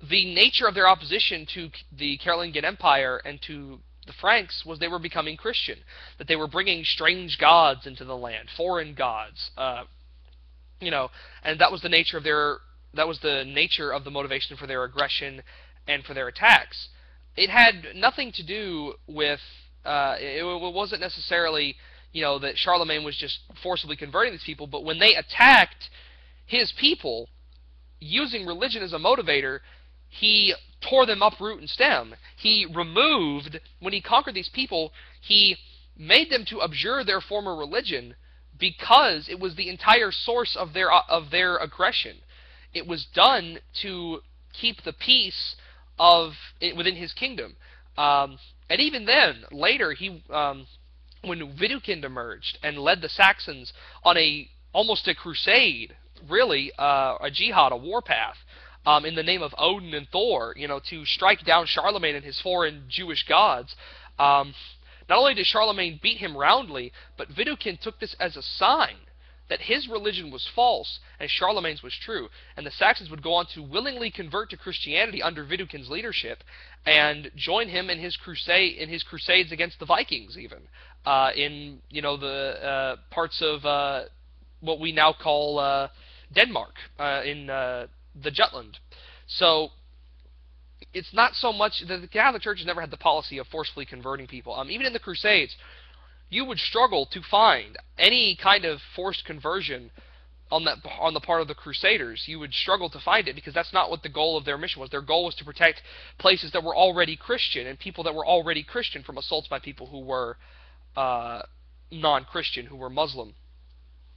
the nature of their opposition to the Carolingian Empire and to the Franks was they were becoming Christian, that they were bringing strange gods into the land, foreign gods, you know, and that was the nature of their the nature of the motivation for their aggression and for their attacks. It had nothing to do with it wasn't necessarily, that Charlemagne was just forcibly converting these people, but when they attacked his people using religion as a motivator, he tore them up root and stem. He removed, when he conquered these people, he made them to abjure their former religion because it was the entire source of their aggression. It was done to keep the peace within his kingdom. And even then, later, when Widukind emerged and led the Saxons on almost a crusade, really, a jihad, a warpath, in the name of Odin and Thor, to strike down Charlemagne and his foreign Jewish gods. Not only did Charlemagne beat him roundly, but Widukind took this as a sign that his religion was false and Charlemagne's was true, and the Saxons would go on to willingly convert to Christianity under Widukind's leadership and join him in his crusades against the Vikings, even in the parts of what we now call Denmark, in the Jutland. So it's not so much that the Catholic Church has never had the policy of forcefully converting people. Even in the Crusades, you would struggle to find any kind of forced conversion on the part of the Crusaders. You would struggle to find it because that's not what the goal of their mission was. Their goal was to protect places that were already Christian and people that were already Christian from assaults by people who were non-Christian, who were Muslim.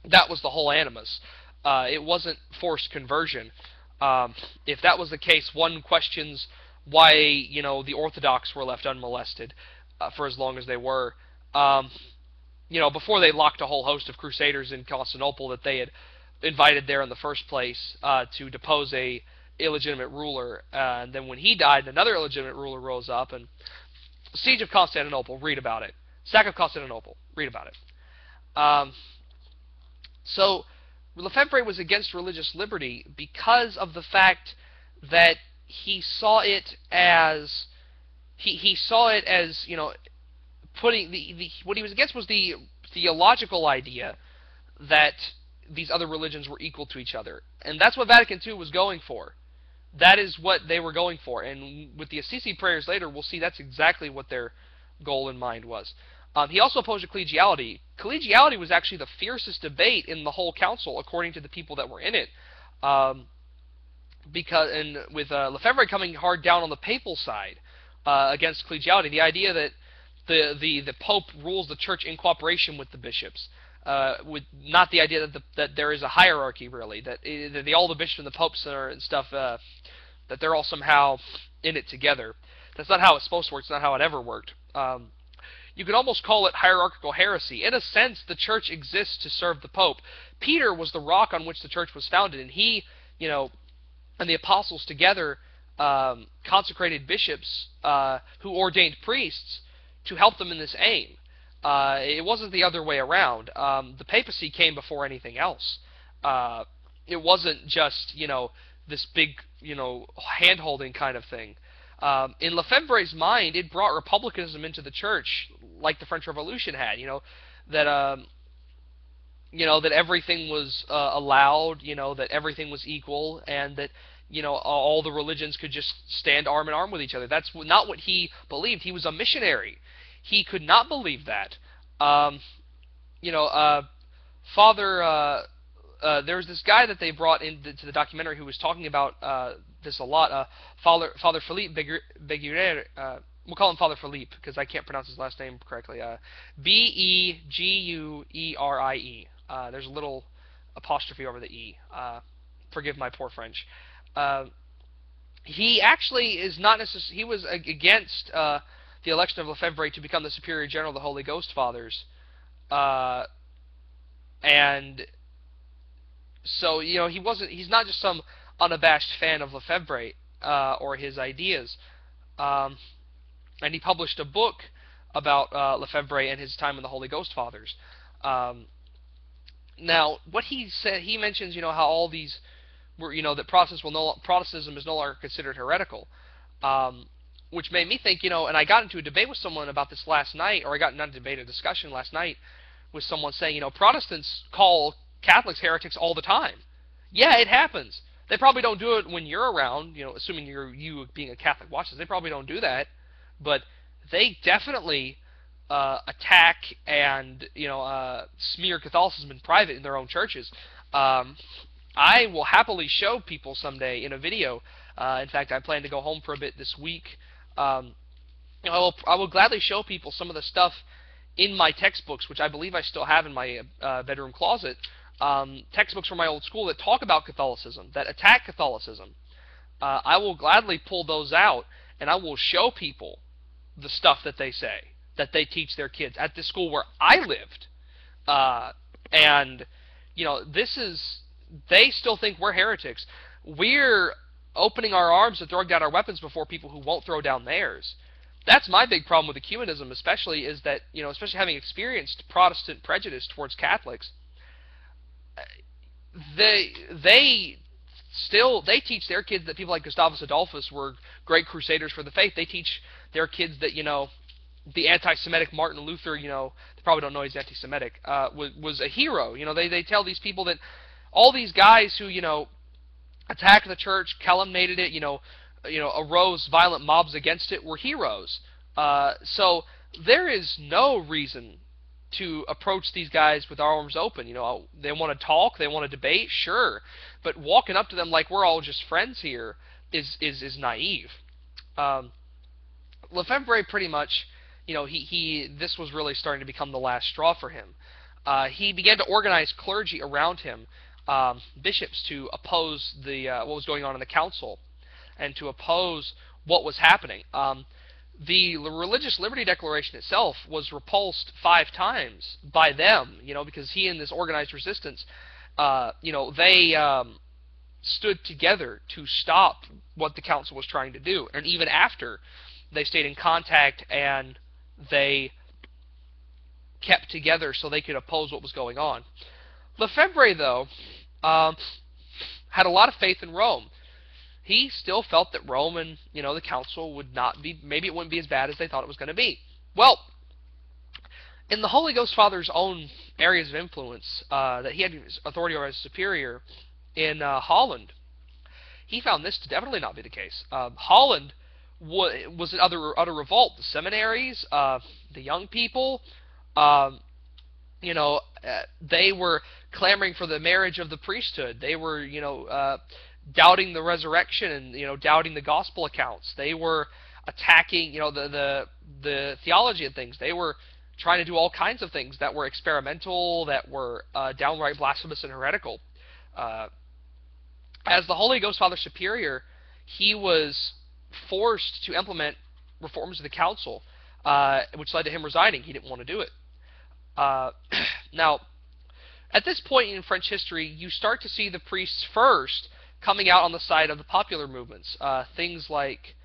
That was the whole animus. It wasn't forced conversion. If that was the case, one questions why the Orthodox were left unmolested for as long as they were. Before they locked a whole host of crusaders in Constantinople that they had invited there in the first place to depose a illegitimate ruler. And then when he died, another illegitimate ruler rose up. And Siege of Constantinople, read about it. Sack of Constantinople, read about it. So Lefebvre was against religious liberty because of the fact that he saw it as putting what he was against was the theological idea that these other religions were equal to each other, and that's what Vatican II was going for. That is what they were going for, and with the Assisi prayers later, we'll see that's exactly what their goal in mind was. He also opposed collegiality. Collegiality was actually the fiercest debate in the whole council, according to the people that were in it. With Lefebvre coming hard down on the papal side against collegiality, the idea that the Pope rules the Church in cooperation with the bishops, with not the idea that there is a hierarchy really, that all the bishops and the popes and stuff, that they're all somehow in it together. That's not how it's supposed to work. It's not how it ever worked. You could almost call it hierarchical heresy. In a sense, the Church exists to serve the Pope. Peter was the rock on which the Church was founded, and he, and the apostles together consecrated bishops who ordained priests to help them in this aim. It wasn't the other way around. The papacy came before anything else. It wasn't just, this big, hand-holding kind of thing. In Lefebvre's mind, it brought republicanism into the Church, like the French Revolution had. That that everything was allowed. That everything was equal, and that all the religions could just stand arm in arm with each other. That's not what he believed. He was a missionary. He could not believe that. There was this guy that they brought into the documentary who was talking about this a lot. Father Philippe Beguiere. We'll call him Father Philippe because I can't pronounce his last name correctly. Beguiere. There's a little apostrophe over the E. Forgive my poor French. He actually is not necessarily. He was against the election of Lefebvre to become the Superior General of the Holy Ghost Fathers, and so he's not just some unabashed fan of Lefebvre or his ideas, and he published a book about Lefebvre and his time in the Holy Ghost Fathers. Now, what he said, he mentions how all these were that Protestantism is no longer considered heretical. Which made me think, and I got into a debate with someone about this last night, or I got into a discussion last night with someone saying, Protestants call Catholics heretics all the time. Yeah, it happens. They probably don't do it when you're around, assuming you being a Catholic watches. They probably don't do that, but they definitely attack and smear Catholicism in private in their own churches. I will happily show people someday in a video. In fact, I plan to go home for a bit this week. I will gladly show people some of the stuff in my textbooks, which I believe I still have in my bedroom closet. Textbooks from my old school that talk about Catholicism, that attack Catholicism. I will gladly pull those out, and I will show people the stuff that they say, that they teach their kids at the school where I lived. And they still think we're heretics. We're opening our arms to throwing down our weapons before people who won't throw down theirs. That's my big problem with ecumenism, especially, is that, especially having experienced Protestant prejudice towards Catholics, they teach their kids that people like Gustavus Adolphus were great crusaders for the faith. They teach their kids that, the anti-Semitic Martin Luther, they probably don't know he's anti-Semitic, was a hero. They tell these people that all these guys who, attacked the church, calumniated it, arose violent mobs against it, were heroes. So there is no reason to approach these guys with our arms open. They want to talk, they want to debate, sure, but walking up to them like we're all just friends here is naive. Lefebvre pretty much, this was really starting to become the last straw for him. He began to organize clergy around him, bishops, to oppose what was going on in the council and to oppose what was happening. The Religious Liberty Declaration itself was repulsed 5 times by them, because he and this organized resistance, they stood together to stop what the council was trying to do. And even after, they stayed in contact and they kept together so they could oppose what was going on. Lefebvre, though, had a lot of faith in Rome. He still felt that Rome and, the council would not be, maybe it wouldn't be as bad as they thought it was going to be. Well, in the Holy Ghost Father's own areas of influence that he had authority over as superior in Holland, he found this to definitely not be the case. Holland was in utter revolt. The seminaries, the young people, they were clamoring for the marriage of the priesthood. They were, doubting the resurrection and, doubting the gospel accounts. They were attacking, the theology of things. They were trying to do all kinds of things that were experimental, that were downright blasphemous and heretical. As the Holy Ghost Father Superior, he was forced to implement reforms of the council, which led to him resigning. He didn't want to do it. Now, at this point in French history, you start to see the priests first coming out on the side of the popular movements. Things like,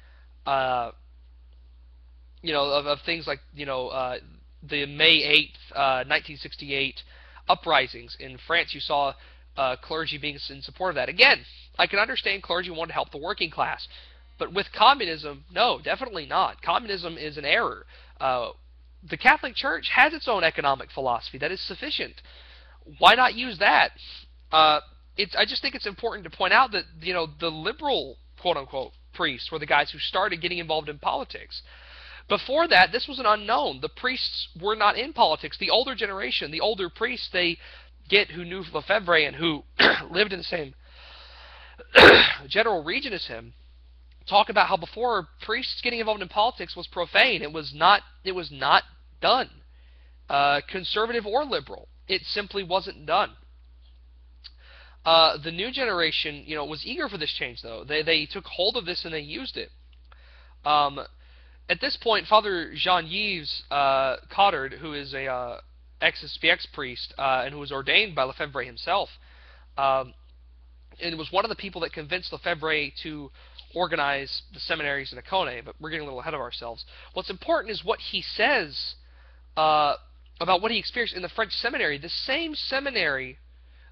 things like, the May 8th, 1968 uprisings in France. You saw clergy being in support of that. Again, I can understand clergy wanted to help the working class, but with communism, no, definitely not. Communism is an error. The Catholic Church has its own economic philosophy that is sufficient. Why not use that? I just think it's important to point out that, the liberal, quote-unquote, priests were the guys who started getting involved in politics. Before that, this was an unknown. The priests were not in politics. The older generation, the older priests who knew Lefebvre and who lived in the same general region as him, talk about how before, priests getting involved in politics was profane. It was not done, conservative or liberal. It simply wasn't done. The new generation, was eager for this change, though. They took hold of this and they used it. At this point, Father Jean-Yves Cottard, who is a ex-SPX priest and who was ordained by Lefebvre himself, and was one of the people that convinced Lefebvre to organize the seminaries in Icone, but we're getting a little ahead of ourselves. What's important is what he says about what he experienced in the French seminary, the same seminary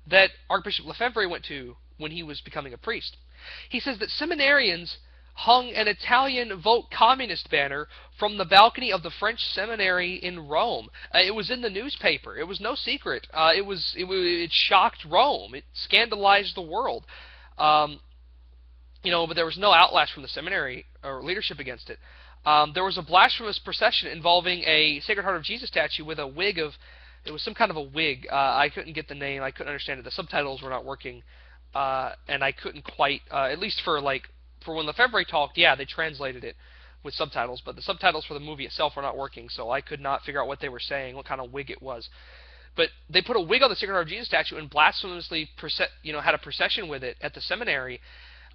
that Archbishop Lefebvre went to when he was becoming a priest. He says that seminarians hung an Italian Vote Communist banner from the balcony of the French seminary in Rome. It was in the newspaper. It was no secret. It shocked Rome. It scandalized the world. But there was no outlash from the seminary or leadership against it. There was a blasphemous procession involving a Sacred Heart of Jesus statue with a wig of, it was some kind of a wig. I couldn't get the name. I couldn't understand it. The subtitles were not working, and I couldn't quite, at least for when Lefebvre talked, yeah, they translated it with subtitles, but the subtitles for the movie itself were not working, so I could not figure out what they were saying, what kind of wig it was. But they put a wig on the Sacred Heart of Jesus statue and blasphemously, had a procession with it at the seminary.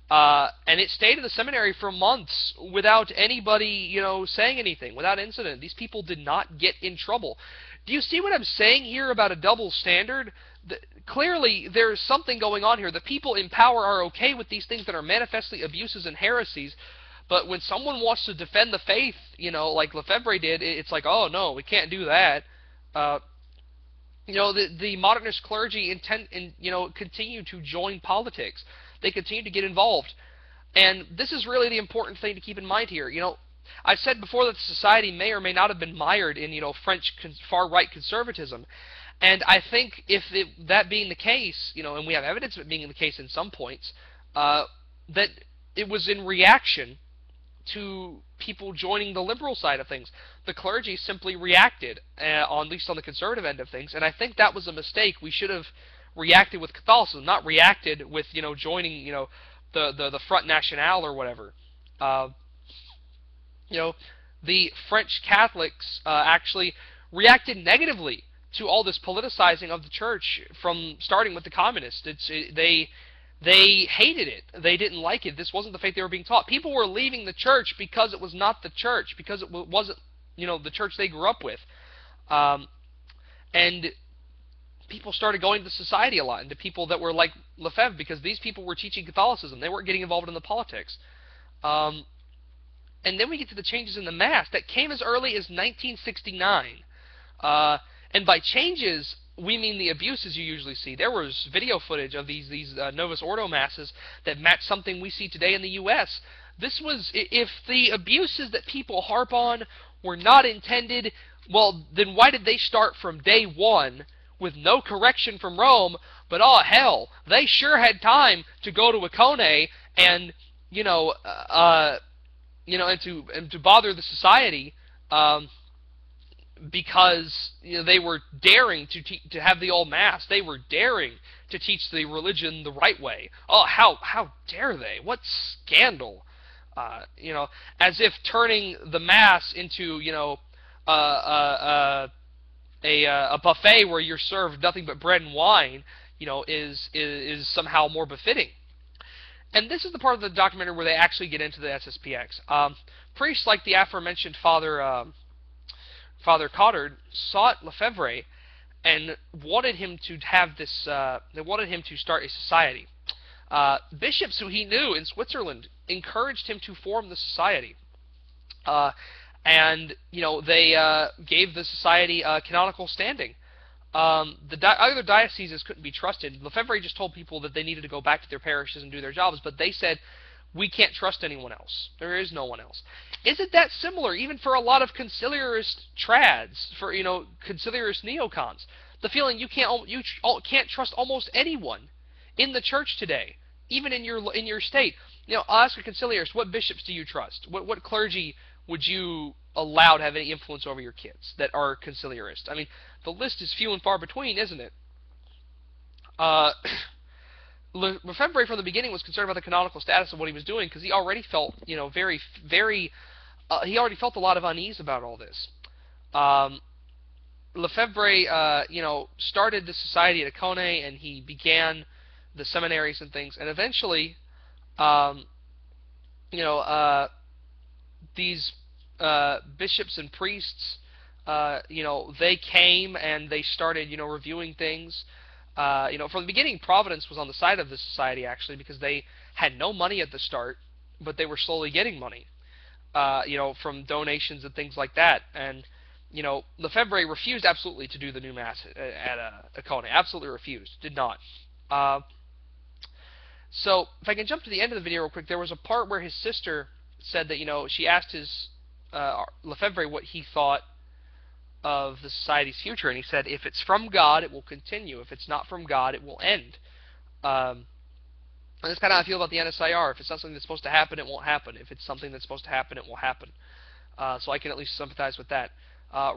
And it stayed in the seminary for months without anybody, saying anything, without incident. These people did not get in trouble. Do you see what I'm saying here about a double standard? Clearly, there's something going on here. The people in power are okay with these things that are manifestly abuses and heresies, but when someone wants to defend the faith, like Lefebvre did, it's like, oh, no, we can't do that. The modernist clergy continue to join politics. They continue to get involved. And this is really the important thing to keep in mind here. I said before that society may or may not have been mired in, French far-right conservatism. And I think that being the case, and we have evidence of it being the case in some points, that it was in reaction to people joining the liberal side of things. The clergy simply reacted, at least on the conservative end of things, and I think that was a mistake. We should have reacted with Catholicism, not reacted with, joining, the Front National or whatever. The French Catholics actually reacted negatively to all this politicizing of the church, from starting with the communists. They hated it. They didn't like it. This wasn't the faith they were being taught. People were leaving the church because it was not the church, because it wasn't, the church they grew up with. And people started going to society a lot, and to people that were like Lefebvre, because these people were teaching Catholicism. They weren't getting involved in the politics. And then we get to the changes in the Mass that came as early as 1969. And by changes, we mean the abuses you usually see. There was video footage of these Novus Ordo Masses that matched something we see today in the U.S. This was, if the abuses that people harp on were not intended, well, then why did they start from day one with no correction from Rome? But oh hell, they sure had time to go to Icone and and to bother the society, because they were daring to have the old Mass. They were daring to teach the religion the right way. Oh, how dare they? What scandal! As if turning the Mass into a buffet where you're served nothing but bread and wine, is somehow more befitting. And this is the part of the documentary where they actually get into the SSPX. Priests like the aforementioned Father Cottard sought Lefebvre and wanted him to have this. They wanted him to start a society. Bishops who he knew in Switzerland encouraged him to form the society, and they gave the society canonical standing. Other dioceses couldn't be trusted. Lefebvre just told people that they needed to go back to their parishes and do their jobs, but they said, we can't trust anyone else. There is no one else. Isn't that similar even for a lot of conciliarist trads, for conciliarist neocons? The feeling you can't trust almost anyone in the church today, even in your state. I'll ask a conciliarist, what bishops do you trust? What clergy would you allow to have any influence over your kids that are conciliarist? I mean, the list is few and far between, isn't it? Lefebvre from the beginning was concerned about the canonical status of what he was doing, because he already felt, he already felt a lot of unease about all this. Lefebvre, started the society at Icone, and he began the seminaries and things, and eventually, these bishops and priests, they came and they started, reviewing things. From the beginning, Providence was on the side of the society, actually, because they had no money at the start, but they were slowly getting money, from donations and things like that. And, Lefebvre refused absolutely to do the new Mass at Icone. Absolutely refused. Did not. So, if I can jump to the end of the video real quick, there was a part where his sister said that, she asked Lefebvre what he thought of the society's future, and he said, if it's from God, it will continue. If it's not from God, it will end. And that's kind of how I feel about the NSIR. If it's not something that's supposed to happen, it won't happen. If it's something that's supposed to happen, it will happen. So I can at least sympathize with that.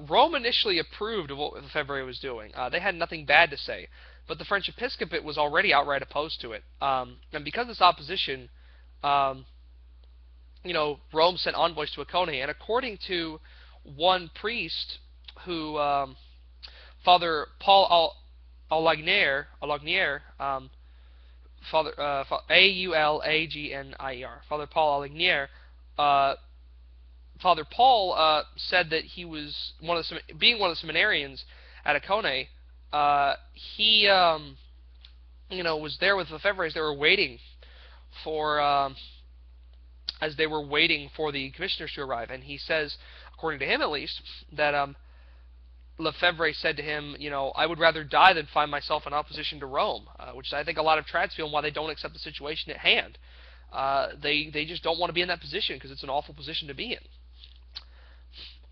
Rome initially approved of what Lefebvre was doing. They had nothing bad to say, but the French episcopate was already outright opposed to it. And because of this opposition, Rome sent envoys to Akone, and according to one priest who, Father Paul Alagnere, Father Aulagnir, Father Paul Alagnir, Father Paul said that he was being one of the seminarians at Akone. He was there with Lefebvre as they were waiting for the commissioners to arrive, and he says, according to him at least, that Lefebvre said to him, I would rather die than find myself in opposition to Rome, which I think a lot of trads feel, and why they don't accept the situation at hand. They just don't want to be in that position because it's an awful position to be in.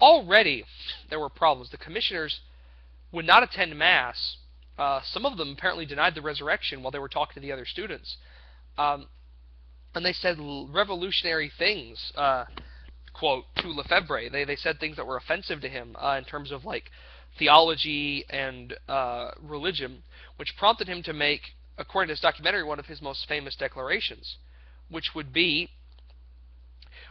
Already, there were problems. The commissioners would not attend Mass. Some of them apparently denied the resurrection while they were talking to the other students. And they said revolutionary things, quote, to Lefebvre. They said things that were offensive to him in terms of, like, theology and religion, which prompted him to make, according to this documentary, one of his most famous declarations, which would be,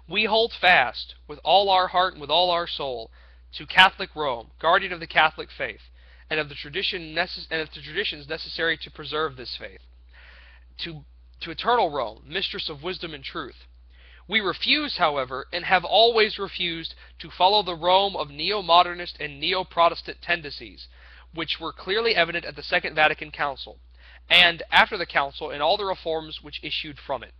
"We hold fast, with all our heart and with all our soul, to Catholic Rome, guardian of the Catholic faith, and of the traditions necessary to preserve this faith. To eternal Rome, mistress of wisdom and truth. We refuse, however, and have always refused, to follow the Rome of neo-modernist and neo-Protestant tendencies, which were clearly evident at the Second Vatican Council, and after the Council in all the reforms which issued from it.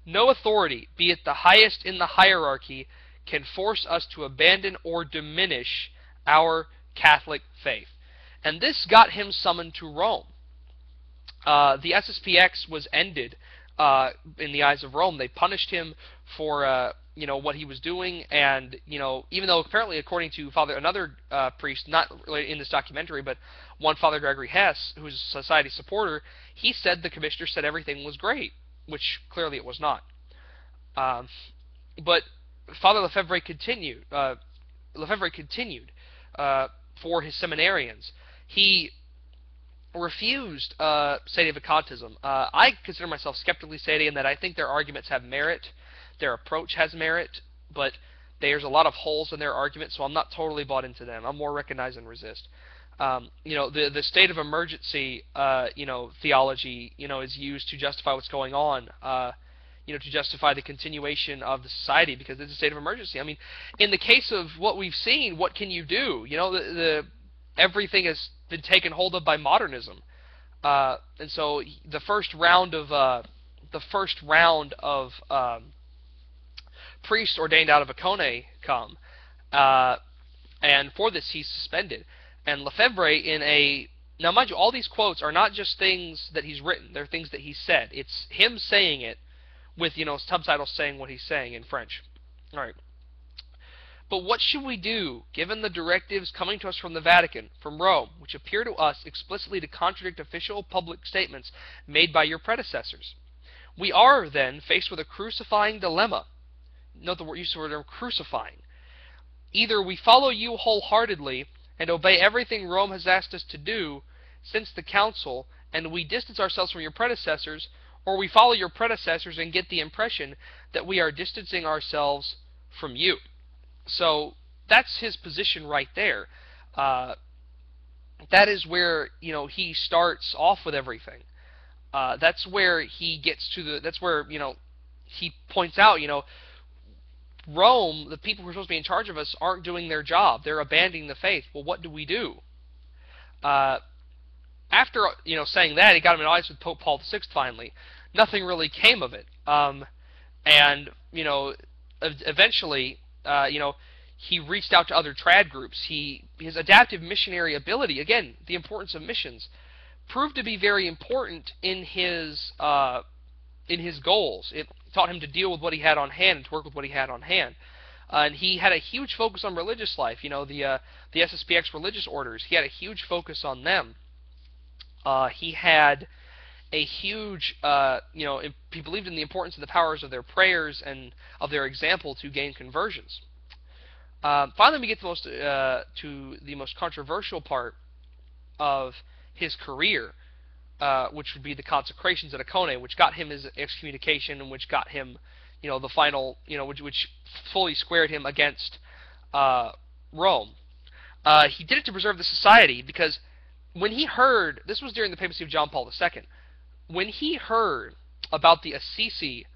No authority, be it the highest in the hierarchy, can force us to abandon or diminish our Catholic faith." And this got him summoned to Rome. The SSPX was ended in the eyes of Rome. They punished him for what he was doing, and even though apparently, according to another priest, not really in this documentary, but one Father Gregory Hess, who's a society supporter, he said the commissioner said everything was great, which clearly it was not. But Father Lefebvre continued. For his seminarians. He refused sedevacantism. I consider myself skeptically Sadian, that I think their arguments have merit, their approach has merit, but there's a lot of holes in their argument, so I'm not totally bought into them. I'm more recognize and resist. The state of emergency, theology, is used to justify what's going on, to justify the continuation of the society because it's a state of emergency. I mean, in the case of what we've seen, what can you do? Everything has been taken hold of by modernism, and so the first round of priests ordained out of Akone come, and for this he's suspended. And Lefebvre, now mind you, all these quotes are not just things that he's written; they're things that he said. It's him saying it, with subtitles saying what he's saying in French. All right. But what should we do, given the directives coming to us from the Vatican, from Rome, which appear to us explicitly to contradict official public statements made by your predecessors? We are, then, faced with a crucifying dilemma. Note the use of the word crucifying. Either we follow you wholeheartedly and obey everything Rome has asked us to do since the Council, and we distance ourselves from your predecessors, or we follow your predecessors and get the impression that we are distancing ourselves from you. So that's his position right there. That is where he starts off with everything. That's where he gets to that's where he points out Rome, the people who are supposed to be in charge of us, aren't doing their job. They're abandoning the faith. Well, what do we do? After saying that, he got him in audience with Pope Paul VI. Finally, nothing really came of it. And eventually, he reached out to other trad groups. His adaptive missionary ability, again, the importance of missions, proved to be very important in his goals. It taught him to deal with what he had on hand and to work with what he had on hand. And he had a huge focus on religious life. The SSPX religious orders. He had a huge focus on them. He had a huge, he believed in the importance and the powers of their prayers and of their example to gain conversions. Finally, we get to the most controversial part of his career, which would be the consecrations at Icone, which got him his excommunication and which got him, the final, which fully squared him against Rome. He did it to preserve the society, because when he heard, this was during the papacy of John Paul II, when he heard about the Assisi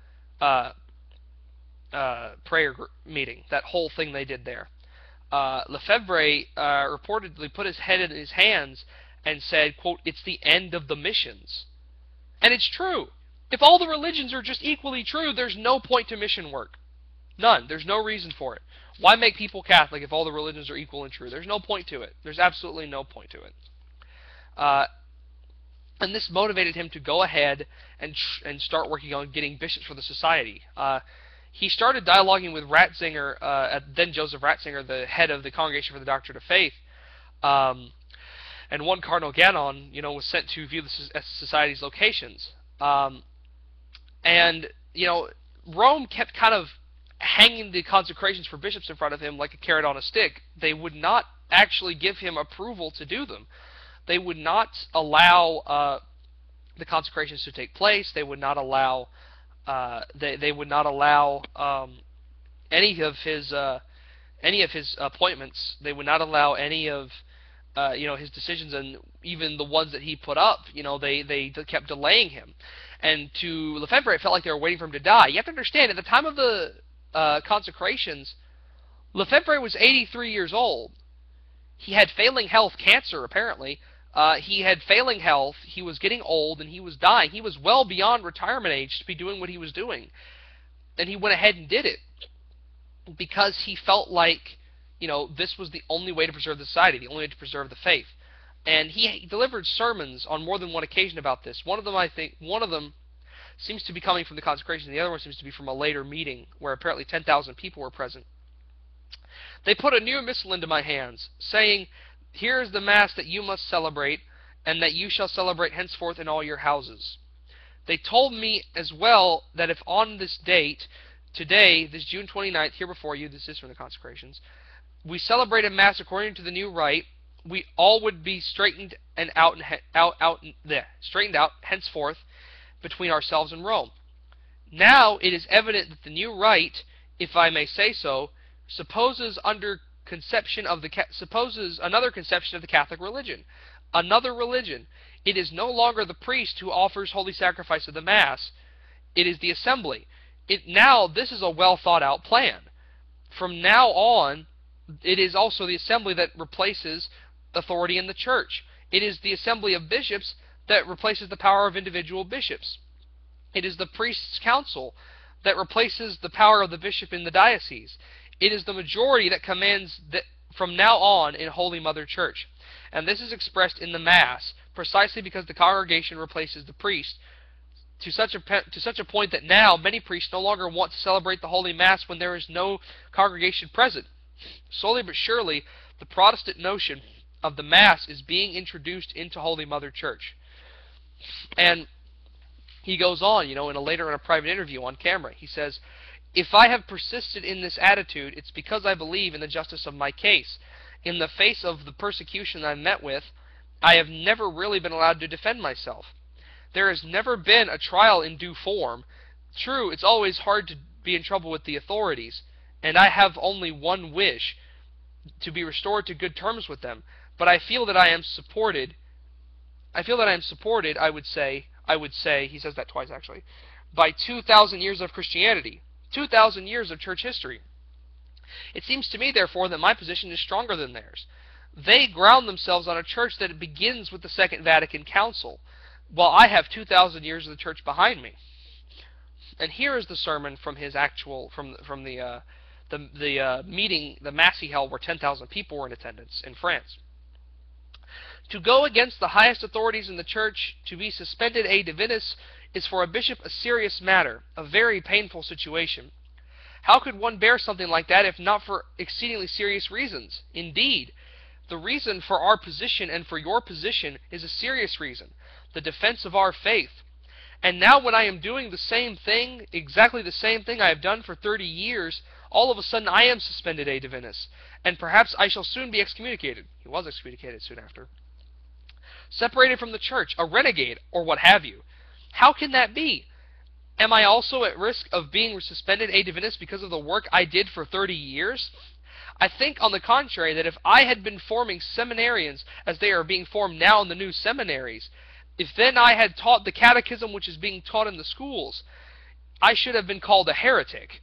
prayer meeting, that whole thing they did there, Lefebvre reportedly put his head in his hands and said, quote, "It's the end of the missions." And it's true. If all the religions are just equally true, there's no point to mission work. None. There's no reason for it. Why make people Catholic if all the religions are equal and true? There's no point to it. There's absolutely no point to it. And this motivated him to go ahead and start working on getting bishops for the society. He started dialoguing with Ratzinger, then Joseph Ratzinger, the head of the Congregation for the Doctrine of Faith, and one Cardinal Gannon, was sent to view the society's locations. And Rome kept kind of hanging the consecrations for bishops in front of him like a carrot on a stick. They would not actually give him approval to do them. They would not allow the consecrations to take place. They would not allow they would not allow any of his appointments. They would not allow any of his decisions, and even the ones that he put up. They kept delaying him. And to Lefebvre, it felt like they were waiting for him to die. You have to understand, at the time of the consecrations, Lefebvre was 83 years old. He had failing health, cancer apparently. He had failing health, he was getting old, and he was dying. He was well beyond retirement age to be doing what he was doing. And he went ahead and did it because he felt like, this was the only way to preserve the society, the only way to preserve the faith. And he delivered sermons on more than one occasion about this. One of them seems to be coming from the consecration. The other one seems to be from a later meeting where apparently 10,000 people were present. They put a new missal into my hands, saying, "Here is the Mass that you must celebrate, and that you shall celebrate henceforth in all your houses." They told me as well that if on this date, today, this June 29th, here before you, this is from the consecrations, we celebrated Mass according to the new rite, we all would be straightened out henceforth between ourselves and Rome. Now it is evident that the new rite, if I may say so, supposes another conception of the Catholic religion. Another religion. It is no longer the priest who offers holy sacrifice of the Mass. It is the assembly. Now this is a well thought out plan. From now on, it is also the assembly that replaces authority in the church. It is the assembly of bishops that replaces the power of individual bishops. It is the priest's council that replaces the power of the bishop in the diocese. It is the majority that commands that from now on in Holy Mother Church. And this is expressed in the Mass, precisely because the congregation replaces the priest, to such a point that now many priests no longer want to celebrate the Holy Mass when there is no congregation present. Slowly but surely, the Protestant notion of the Mass is being introduced into Holy Mother Church. And he goes on, in a private interview on camera, he says, "If I have persisted in this attitude, it's because I believe in the justice of my case. In the face of the persecution I met with, I have never really been allowed to defend myself. There has never been a trial in due form. True, it's always hard to be in trouble with the authorities, and I have only one wish, to be restored to good terms with them. But I feel that I am supported, I would say, he says that twice actually, by 2,000 years of Christianity, 2,000 years of church history. It seems to me, therefore, that my position is stronger than theirs. They ground themselves on a church that begins with the Second Vatican Council, while I have 2,000 years of the church behind me." And here is the sermon from his from the meeting, the Mass he held, where 10,000 people were in attendance in France. "To go against the highest authorities in the Church, to be suspended a divinis, is for a bishop a serious matter, a very painful situation. How could one bear something like that if not for exceedingly serious reasons? Indeed, The reason for our position and for your position is a serious reason, the defense of our faith. And now when I am doing the same thing, exactly the same thing I have done for 30 years, all of a sudden I am suspended a divinis, and perhaps I shall soon be excommunicated. He was excommunicated soon after. Separated from the church, a renegade, or what have you. How can that be? Am I also at risk of being suspended a divinis because of the work I did for 30 years? I think, on the contrary, that if I had been forming seminarians as they are being formed now in the new seminaries, if then I had taught the catechism which is being taught in the schools, I should have been called a heretic.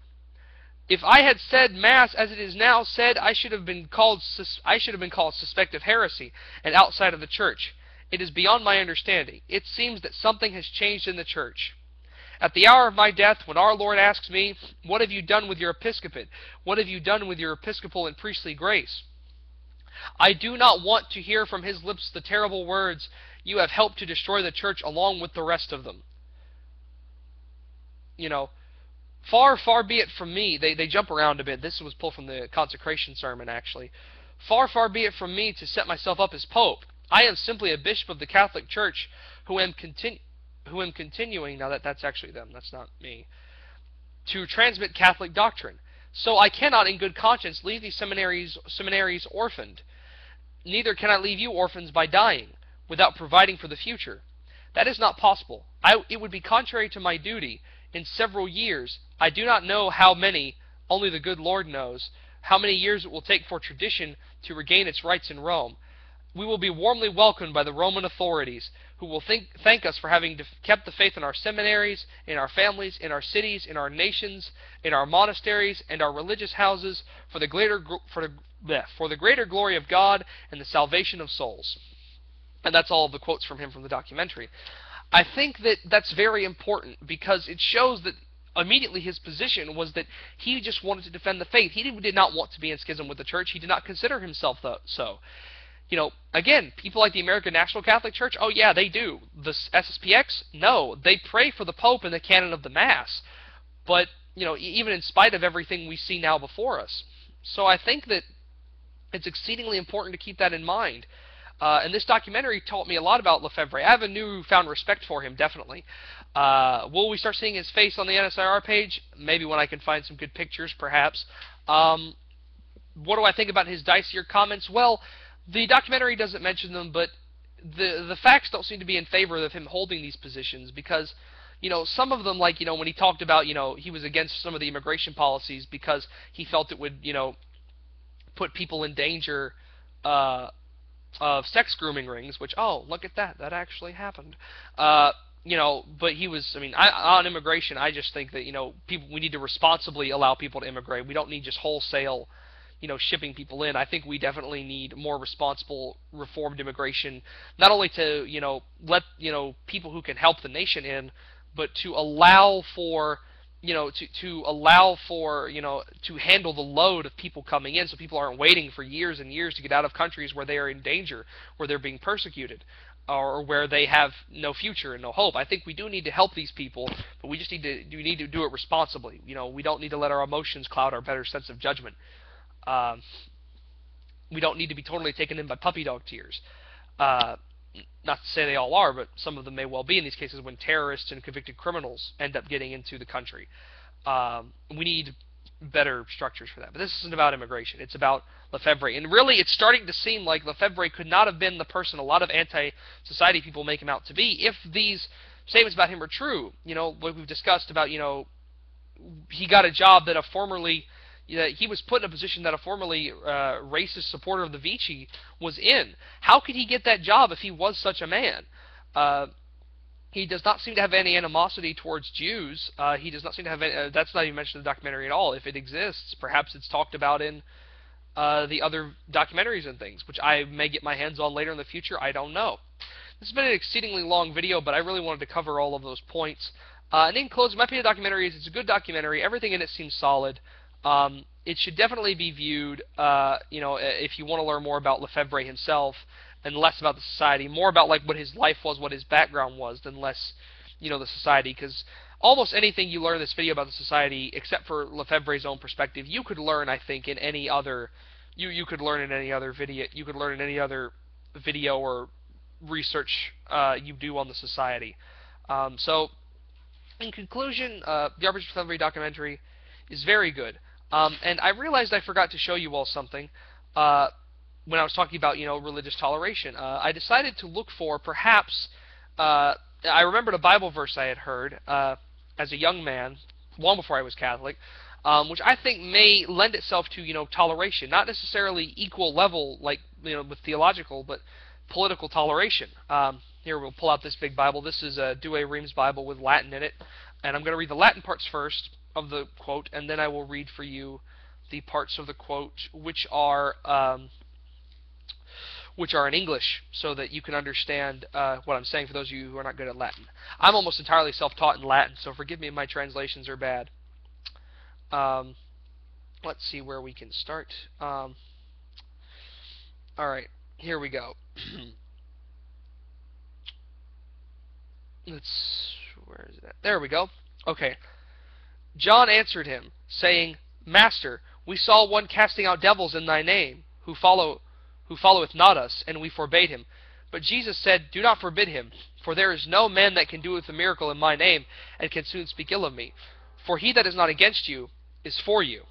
If I had said Mass as it is now said, I should have been called suspect of heresy and outside of the church. It is beyond my understanding. It seems that something has changed in the church. At the hour of my death, when our Lord asks me, "What have you done with your episcopate? What have you done with your episcopal and priestly grace?" I do not want to hear from his lips the terrible words, "You have helped to destroy the church along with the rest of them." You know, far, far be it from me. They jump around a bit. This was pulled from the consecration sermon, actually. Far, far be it from me to set myself up as pope. I am simply a bishop of the Catholic Church who am continuing, now that's actually them, that's not me, to transmit Catholic doctrine. So I cannot in good conscience leave these seminaries orphaned. Neither can I leave you orphans by dying, without providing for the future. That is not possible. It would be contrary to my duty. In several years, I do not know how many, only the good Lord knows, how many years it will take for tradition to regain its rights in Rome. We will be warmly welcomed by the Roman authorities, who will thank us for having kept the faith in our seminaries, in our families, in our cities, in our nations, in our monasteries, and our religious houses, for the greater glory of God and the salvation of souls. And that's all of the quotes from him from the documentary. I think that that's very important, because it shows that immediately his position was that he just wanted to defend the faith. He did not want to be in schism with the church. He did not consider himself so. You know, again, people like the American National Catholic Church, oh yeah, they do. The SSPX, no. They pray for the Pope and the canon of the Mass. But, you know, even in spite of everything we see now before us. So I think that it's exceedingly important to keep that in mind. And this documentary taught me a lot about Lefebvre. I have a newfound respect for him, definitely. Will we start seeing his face on the NSIR page? Maybe when I can find some good pictures, perhaps. What do I think about his dicier comments? Well, the documentary doesn't mention them, but the facts don't seem to be in favor of him holding these positions, because, you know, some of them, like, you know, when he talked about, you know, he was against some of the immigration policies because he felt it would, you know, put people in danger of sex grooming rings, which, oh, look at that, that actually happened. You know, but he was, I mean, on immigration, I just think that, you know, we need to responsibly allow people to immigrate. We don't need just wholesale, you know, shipping people in. I think we definitely need more responsible, reformed immigration, not only to, you know, let, you know, people who can help the nation in, but to allow for, you know, to allow for, you know, to handle the load of people coming in, so people aren't waiting for years and years to get out of countries where they are in danger, where they're being persecuted, or where they have no future and no hope. I think we do need to help these people, but we just need to do it responsibly. You know, we don't need to let our emotions cloud our better sense of judgment. We don't need to be totally taken in by puppy dog tears. Not to say they all are, but some of them may well be in these cases when terrorists and convicted criminals end up getting into the country. We need better structures for that. But this isn't about immigration. It's about Lefebvre. And really, it's starting to seem like Lefebvre could not have been the person a lot of anti-society people make him out to be if these statements about him are true. You know, what we've discussed about, you know, he got a job that he was put in a position that a formerly racist supporter of the Vichy was in. How could he get that job if he was such a man? He does not seem to have any animosity towards Jews. He does not seem to have any, that's not even mentioned in the documentary at all. If it exists, perhaps it's talked about in the other documentaries and things, which I may get my hands on later in the future. I don't know. This has been an exceedingly long video, but I really wanted to cover all of those points. And in closing, my opinion of the documentary is it's a good documentary. Everything in it seems solid. It should definitely be viewed, you know, if you want to learn more about Lefebvre himself and less about the society, more about like what his life was, what his background was, than less, you know, the society. Because almost anything you learn in this video about the society, except for Lefebvre's own perspective, you could learn, I think, in any other you could learn in any other video. You could learn in any other video or research you do on the society. So, in conclusion, the Archbishop Lefebvre documentary is very good. And I realized I forgot to show you all something when I was talking about, religious toleration. I decided to look for perhaps. I remembered a Bible verse I had heard as a young man, long before I was Catholic, which I think may lend itself to, toleration, not necessarily equal level like, with theological, but political toleration. Here we'll pull out this big Bible. This is a Douay Rheims Bible with Latin in it, and I'm going to read the Latin parts first of the quote, and then I will read for you the parts of the quote which are in English, so that you can understand what I'm saying for those of you who are not good at Latin. I'm almost entirely self-taught in Latin, so forgive me if my translations are bad. Let's see where we can start. Alright, here we go. Where is that? There we go. Okay. John answered him, saying, Master, we saw one casting out devils in thy name, who followeth not us, and we forbade him. But Jesus said, Do not forbid him, for there is no man that can doeth a miracle in my name, and can soon speak ill of me. For he that is not against you is for you.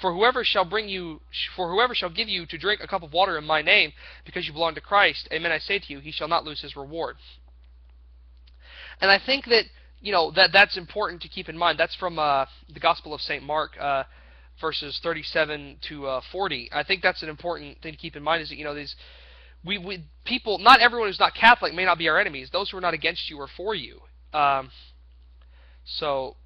For whoever shall give you to drink a cup of water in my name, because you belong to Christ, amen, I say to you, he shall not lose his reward. And I think that, that's important to keep in mind. That's from the Gospel of St. Mark, verses 37 to 40. I think that's an important thing to keep in mind, is that, people, not everyone who's not Catholic may not be our enemies. Those who are not against you are for you. So,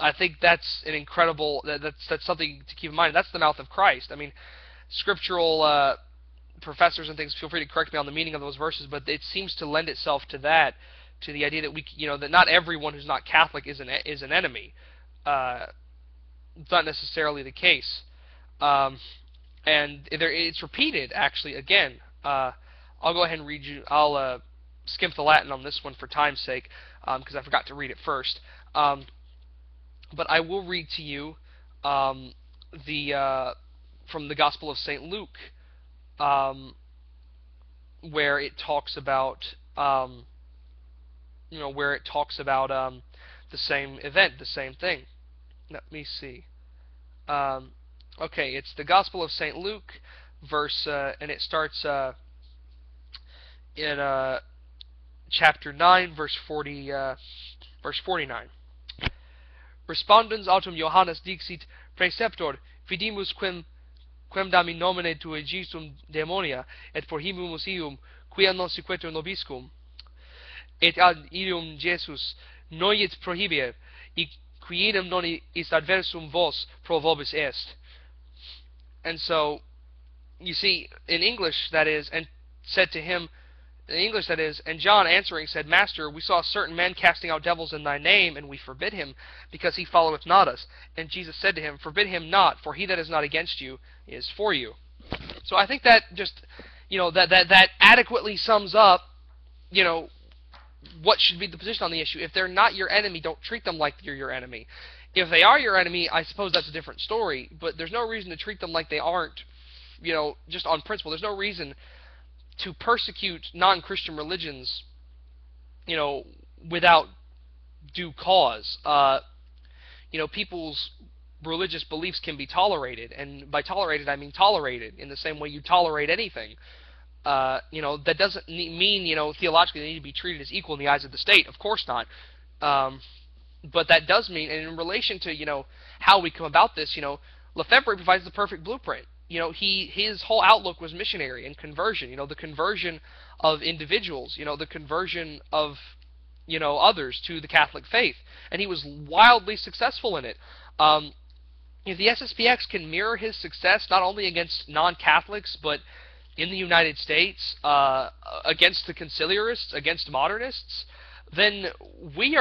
I think that's an incredible, that's something to keep in mind. That's the mouth of Christ. I mean, scriptural professors and things, feel free to correct me on the meaning of those verses, but it seems to lend itself to that, to the idea that that not everyone who's not Catholic is an enemy. It's not necessarily the case. And it's repeated, actually, again. I'll go ahead and read you. I'll skip the Latin on this one for time's sake, because I forgot to read it first. But I will read to you from the Gospel of St. Luke, where it talks about the same event, the same thing. Let me see. Okay, it's the Gospel of St. Luke, and it starts in chapter 9, verse 49. Respondens autum Johannes dixit, Preceptor, fidimus quem dami nomine tue gisum demonia, et forhibimus ium, quia non sequetur nobiscum, et ad ium Jesus noiet prohibere, qui idem non is adversum vos pro vobis est. And so, you see, in English that is, and said to him, in English that is, and John answering said, Master, we saw a certain man casting out devils in thy name, and we forbid him, because he followeth not us. And Jesus said to him, Forbid him not, for he that is not against you is for you. So I think that just, that adequately sums up, what should be the position on the issue. If they're not your enemy, don't treat them like you're your enemy. If they are your enemy, I suppose that's a different story, but there's no reason to treat them like they aren't, just on principle. There's no reason to persecute non-Christian religions, without due cause. People's religious beliefs can be tolerated, and by tolerated I mean tolerated in the same way you tolerate anything. That doesn't mean, theologically they need to be treated as equal in the eyes of the state. Of course not. But that does mean, and in relation to, how we come about this, Lefebvre provides the perfect blueprint. His whole outlook was missionary and conversion, the conversion of individuals, the conversion of, others to the Catholic faith. And he was wildly successful in it. If the SSPX can mirror his success not only against non-Catholics, but in the United States, against the conciliarists, against modernists, then we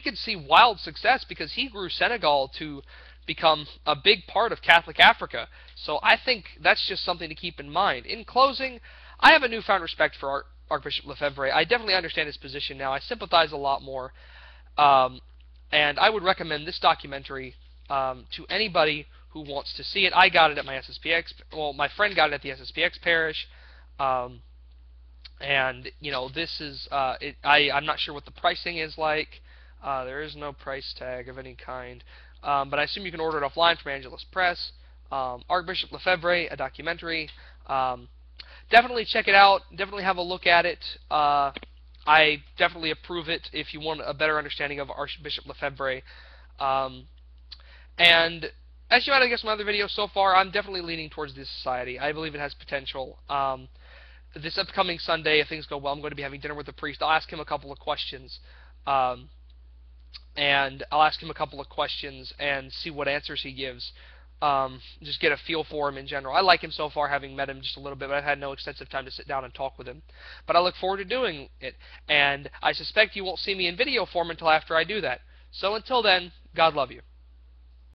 could see wild success, because he grew Senegal to become a big part of Catholic Africa. So I think that's just something to keep in mind. In closing, I have a newfound respect for Archbishop Lefebvre. I definitely understand his position now. I sympathize a lot more. And I would recommend this documentary to anybody who wants to see it. I got it at my SSPX. Well, my friend got it at the SSPX parish. And you know, this is I'm not sure what the pricing is like. There is no price tag of any kind, but I assume you can order it offline from Angelus Press. Archbishop Lefebvre, a documentary. Definitely check it out. Definitely have a look at it. I definitely approve it if you want a better understanding of Archbishop Lefebvre. And as you might have guessed from my other videos so far, I'm definitely leaning towards this society. I believe it has potential. This upcoming Sunday, if things go well, I'm going to be having dinner with the priest. I'll ask him a couple of questions. And I'll ask him a couple of questions and see what answers he gives. Just get a feel for him in general. I like him so far, having met him just a little bit, but I've had no extensive time to sit down and talk with him. But I look forward to doing it, and I suspect you won't see me in video form until after I do that. So until then, God love you.